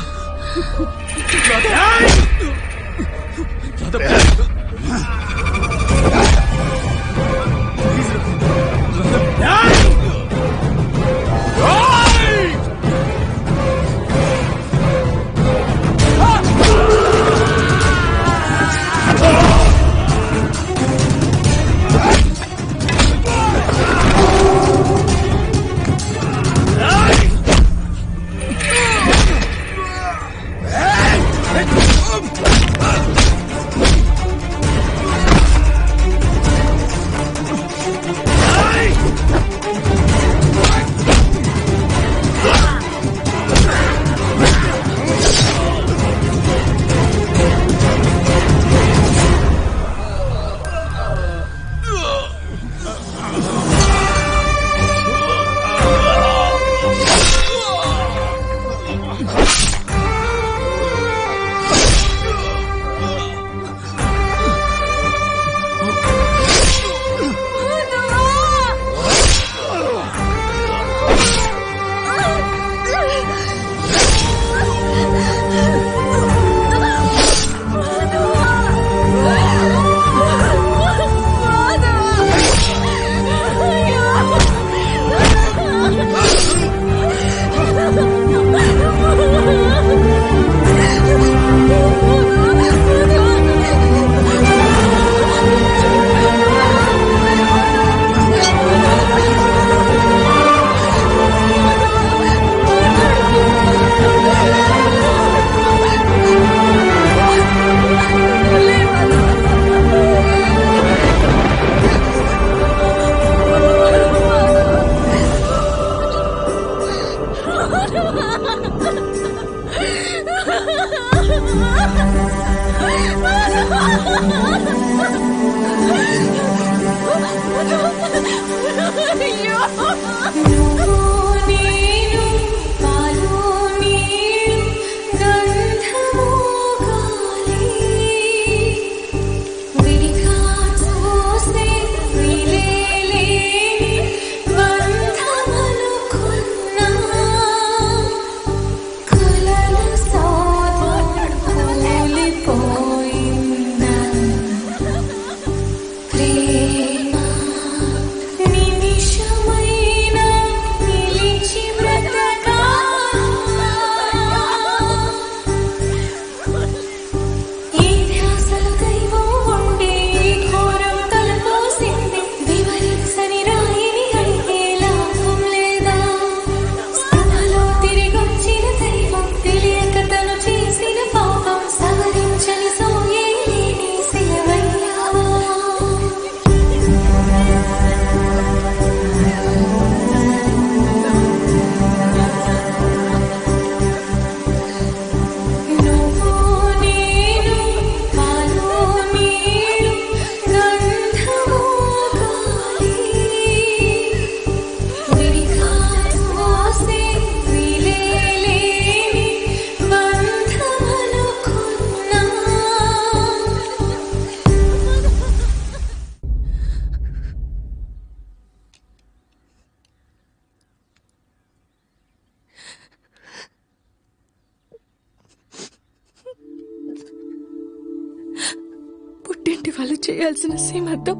వాళ్ళు చేయాల్సిన సీమర్థం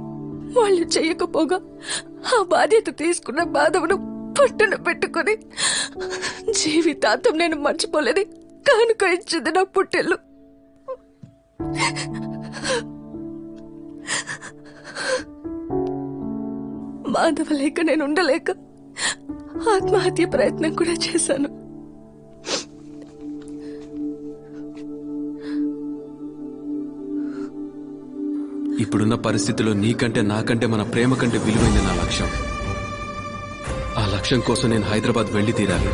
వాళ్ళు చేయకపోగా ఆ బాధ్యత తీసుకున్న బాధను పట్టున పెట్టుకుని జీవితాంతం నేను మర్చిపోలేని కానుక ఇచ్చింది నా పుట్టెళ్ళు. మాధవ లేక నేను ఉండలేక ఆత్మహత్య ప్రయత్నం కూడా చేశాను. ఇప్పుడున్న పరిస్థితిలో నీకంటే నాకంటే మన ప్రేమ కంటే విలువైంది నా లక్ష్యం. ఆ లక్ష్యం కోసం నేను హైదరాబాద్ వెళ్లి తీరాలి.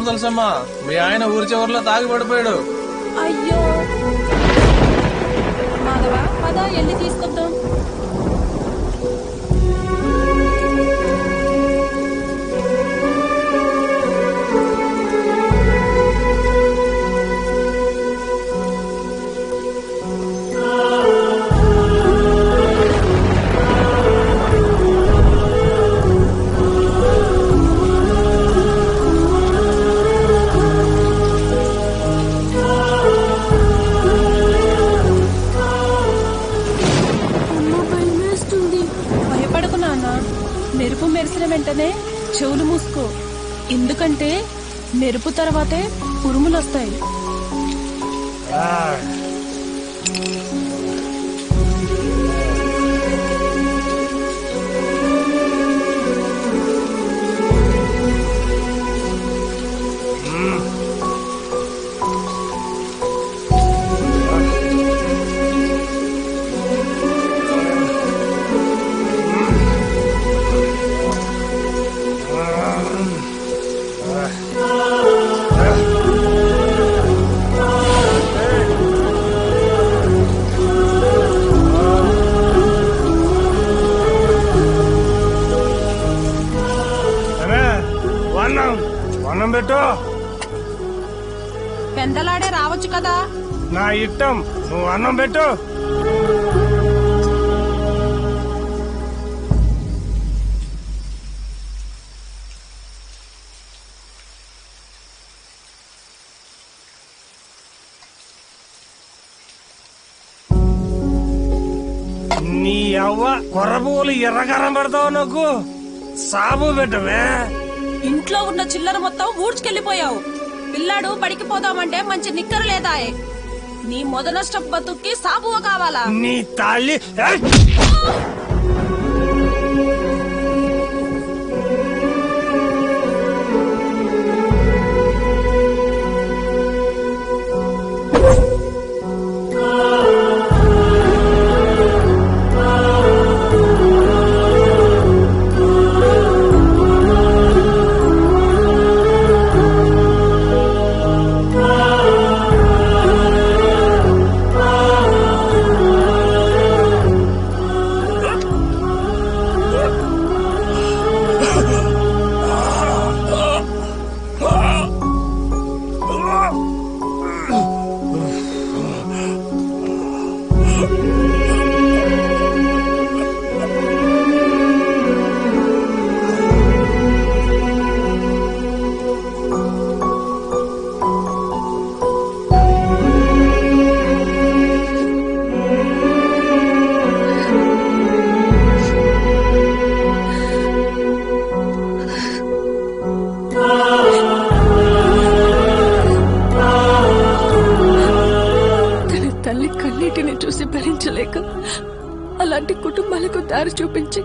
తులసమ్మా, మీ ఆయన ఊరి చివరిలో తాగి పడిపోయాడు. అయ్యో మాధవ, పద వెళ్ళి తీసుకొద్దాం. మెరుపు మెరిసిన వెంటనే చెవులు మూసుకో, ఎందుకంటే మెరుపు తర్వాతే ఉరుములు వస్తాయి. అన్నం పెట్టు. పెందలాడే రావచ్చు కదా. నా ఇష్టం, నువ్వు అన్నం పెట్టు. నీ అవ్వ కొర్రబూలు ఎర్రకారం పెడతావు, నాకు సాబు పెట్టవే. ఇంట్లో ఉన్న చిల్లర మొత్తం ఊడ్చుకెళ్లిపోయావు. పిల్లాడు బడికి పోదామంటే మంచి నిక్కర లేదాయే. నీ మొదనష్ట బతుక్కి సాబువ కావాలా? నీ తల్లి చూసి భరించలేక అలాంటి కుటుంబాలకు దారి చూపించి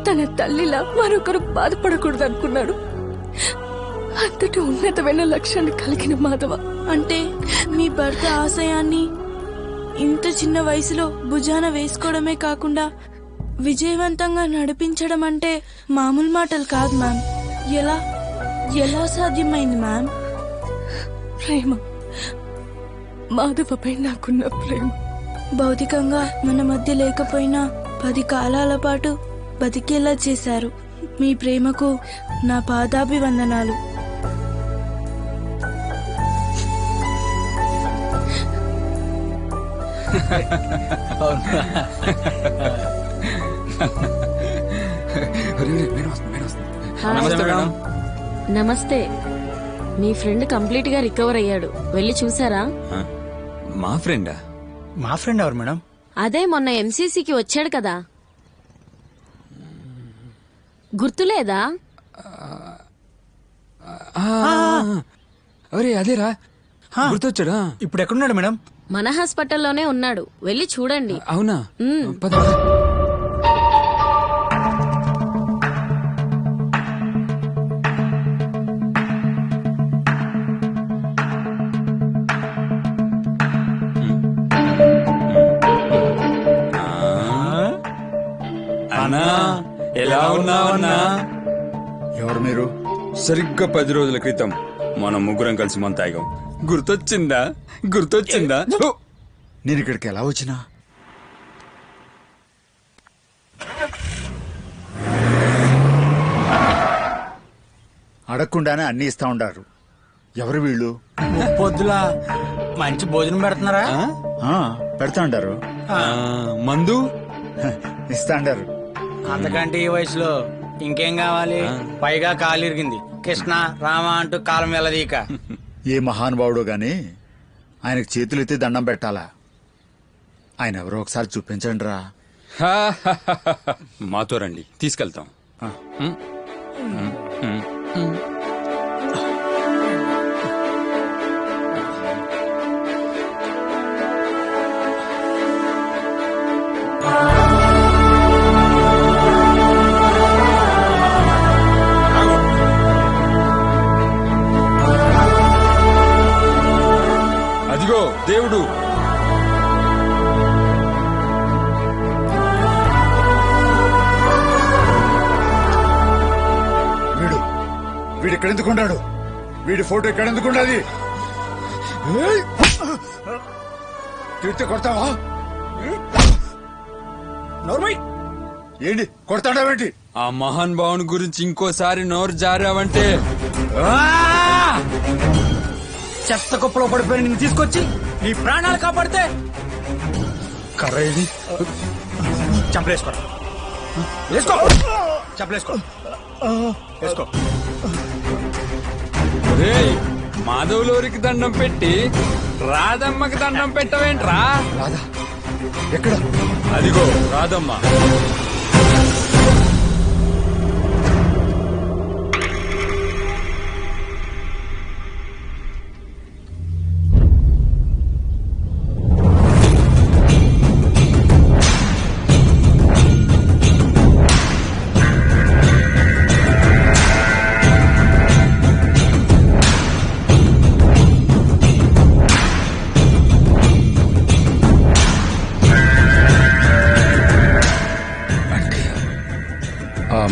తన తల్లిలా మరొకరు బాధపడకూడదు అనుకున్నాడు. అంతటి ఉన్నతమైన లక్ష్యాన్ని కలిగిన మాధవ, అంటే మీ భర్త ఆశయాన్ని ఇంత చిన్న వయసులో భుజాన వేసుకోవడమే కాకుండా విజయవంతంగా నడిపించడం అంటే మామూలు మాటలు కాదు మ్యామ్. ఎలా ఎలా సాధ్యమైంది మ్యామ్? ప్రేమ, మాధవపై నాకున్న ప్రేమ. భౌతికంగా మన మధ్య లేకపోయినా 10 కాలాల పాటు బతికేలా చేశారు. మీ ప్రేమకు నా పాదాభివందనాలు. నమస్తే. మీ ఫ్రెండ్ కంప్లీట్ గా రికవర్ అయ్యాడు, వెళ్ళి చూసారా? మా ఫ్రెండా? మా ఫ్రెండ్ ఎవరు మేడం? అదే మొన్న ఎంసీసీకి వచ్చాడు కదా, గుర్తులేదా? అరే అదేరా, గుర్తొచ్చాడా? ఇప్పుడు ఎక్కడున్నాడు మేడం? మన హాస్పిటల్లోనే ఉన్నాడు, వెళ్ళి చూడండి. అవునా? పద. అన్నా, ఎలా ఉన్నావన్నా? ఎవరు మీరు? సరిగ్గా 10 రోజుల క్రితం మనం ముగ్గురం కలిసి మన తాగాం. గుర్తొచ్చిందా? గుర్తొచ్చిందా? నేను ఇక్కడికి ఎలా వచ్చినా? అడగకుండానే అన్ని ఇస్తా ఉండారు. ఎవరు వీళ్ళు? పొద్దులా మంచి భోజనం పెడుతున్నారా? పెడతా ఉండారు. మందు ఇస్తా ఉండారు. అంతకంటే ఈ వయసులో ఇంకేం కావాలి? పైగా కాలు ఇరిగింది. కృష్ణ రామ అంటూ కాలం వెళ్ళదీక. ఏ మహానుభావుడు గాని ఆయనకు చేతులెత్తి దండం పెట్టాలా? ఆయన ఎవరో ఒకసారి చూపించండి రా. మాతో రండి, తీసుకెళ్తాం. అదిగో దేవుడు. వీడు ఇక్కడ ఎందుకున్నాడు? వీడి ఫోటో ఇక్కడ ఎందుకున్నది? తిడితే కొడతావా? ఏంటి కొడతాడావేంటి? ఆ మహాన్ భావుని గురించి ఇంకోసారి నోరు జారావంటే చెత్త కుప్పలో పడిపోయిన నిన్ను తీసుకొచ్చి నీ ప్రాణాలు కాపాడితే కర్ర ఇది చంపలేసుకో. వేసుకో, చంపలేసుకో, వేసుకో. మాధవులోరికి దండం పెట్టి రాధమ్మకి దండం పెట్టవేంట్రా? రాధా ఎక్కడ? అదిగో రాధమ్మ.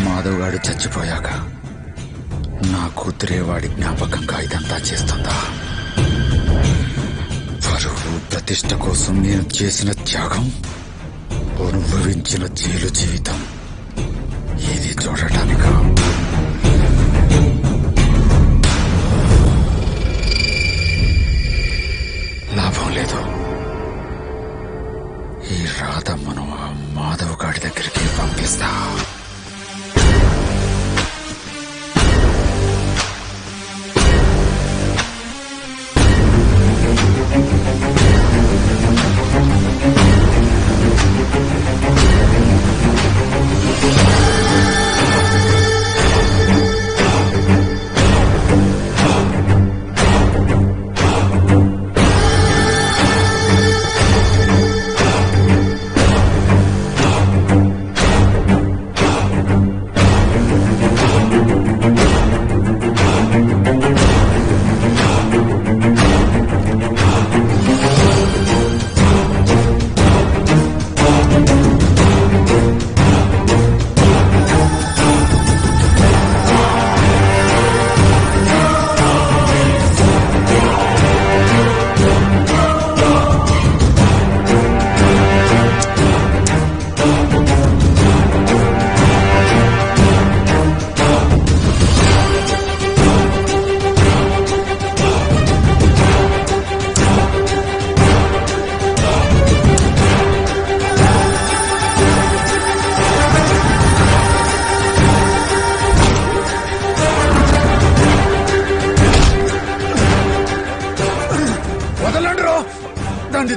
మాధవ్ గాడు చచ్చిపోయాక నా కూతురే వాడి జ్ఞాపకంగా ఇదంతా చేస్తుందా? పరువు ప్రతిష్ట కోసం నేను చేసిన త్యాగం, అనుభవించిన జైలు జీవితం ఇది చూడటానికా? లాభం లేదు. ఈ రాధమ్మను ఆ మాధవ్ గాడి దగ్గరికి పంపిస్తా.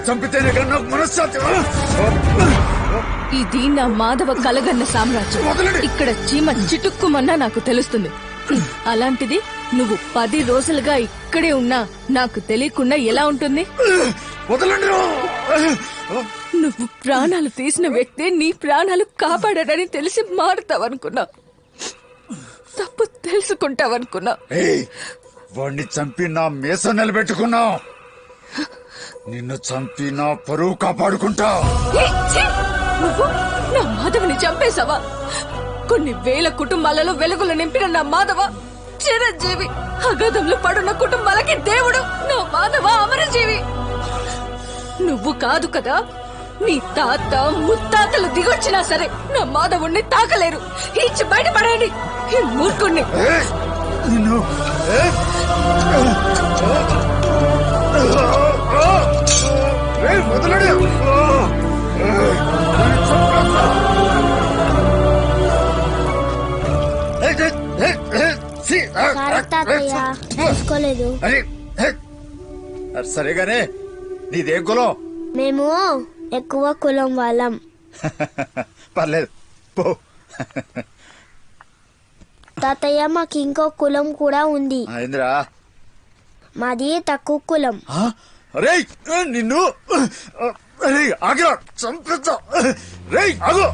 చంపితేనే కన్నా మనశ్శాంతి. ఇది నా మాధవ కలగన్న సామ్రాజ్యం. ఇక్కడ చీమ చిటుక్కుమన్నా నాకు తెలుస్తుంది. అలాంటిది నువ్వు 10 రోజులుగా ఇక్కడే ఉన్నా నాకు తెలియకుండా ఎలా ఉంటుంది? నువ్వు ప్రాణాలు తీసిన వ్యక్తే నీ ప్రాణాలు కాపాడాడని తెలిసి మారుతావనుకున్నా. తప్పు తెలుసుకుంటావనుకున్నా. వాణ్ణి చంపి నా మీసం నిలబెట్టుకున్నావు. నిన్ను చంపి నా పరువు కాపాడుకుంటా. నువ్వు నా మాధవని చంపేశావా? కొన్ని వేల కుటుంబాలలో వెలుగులు నింపిన నా మాధవ చిరంజీవి అగాధంలో పడున్న కుటుంబాలకి దేవుడు నా మాధవ అమరజీవి. నువ్వు కాదు కదా, నీ తాత ముత్తాతలు దిగొచ్చినా సరే నా మాధవుణ్ణి తాకలేరు. ఇచ్చి బయటపడండి ఈ మూర్ఖుణ్ణి. తీసుకోలేదు. సరేగానే నీదేం కులం? మేము ఎక్కువ కులం వాళ్ళం. పర్లేదు పో. తాతయ్య మాకు ఇంకో కులం కూడా ఉంది. ఇందిరా మాది తక్కువ కులం. రే నిన్ను ఆగిరా చంపేస్తా. రే ఆగు.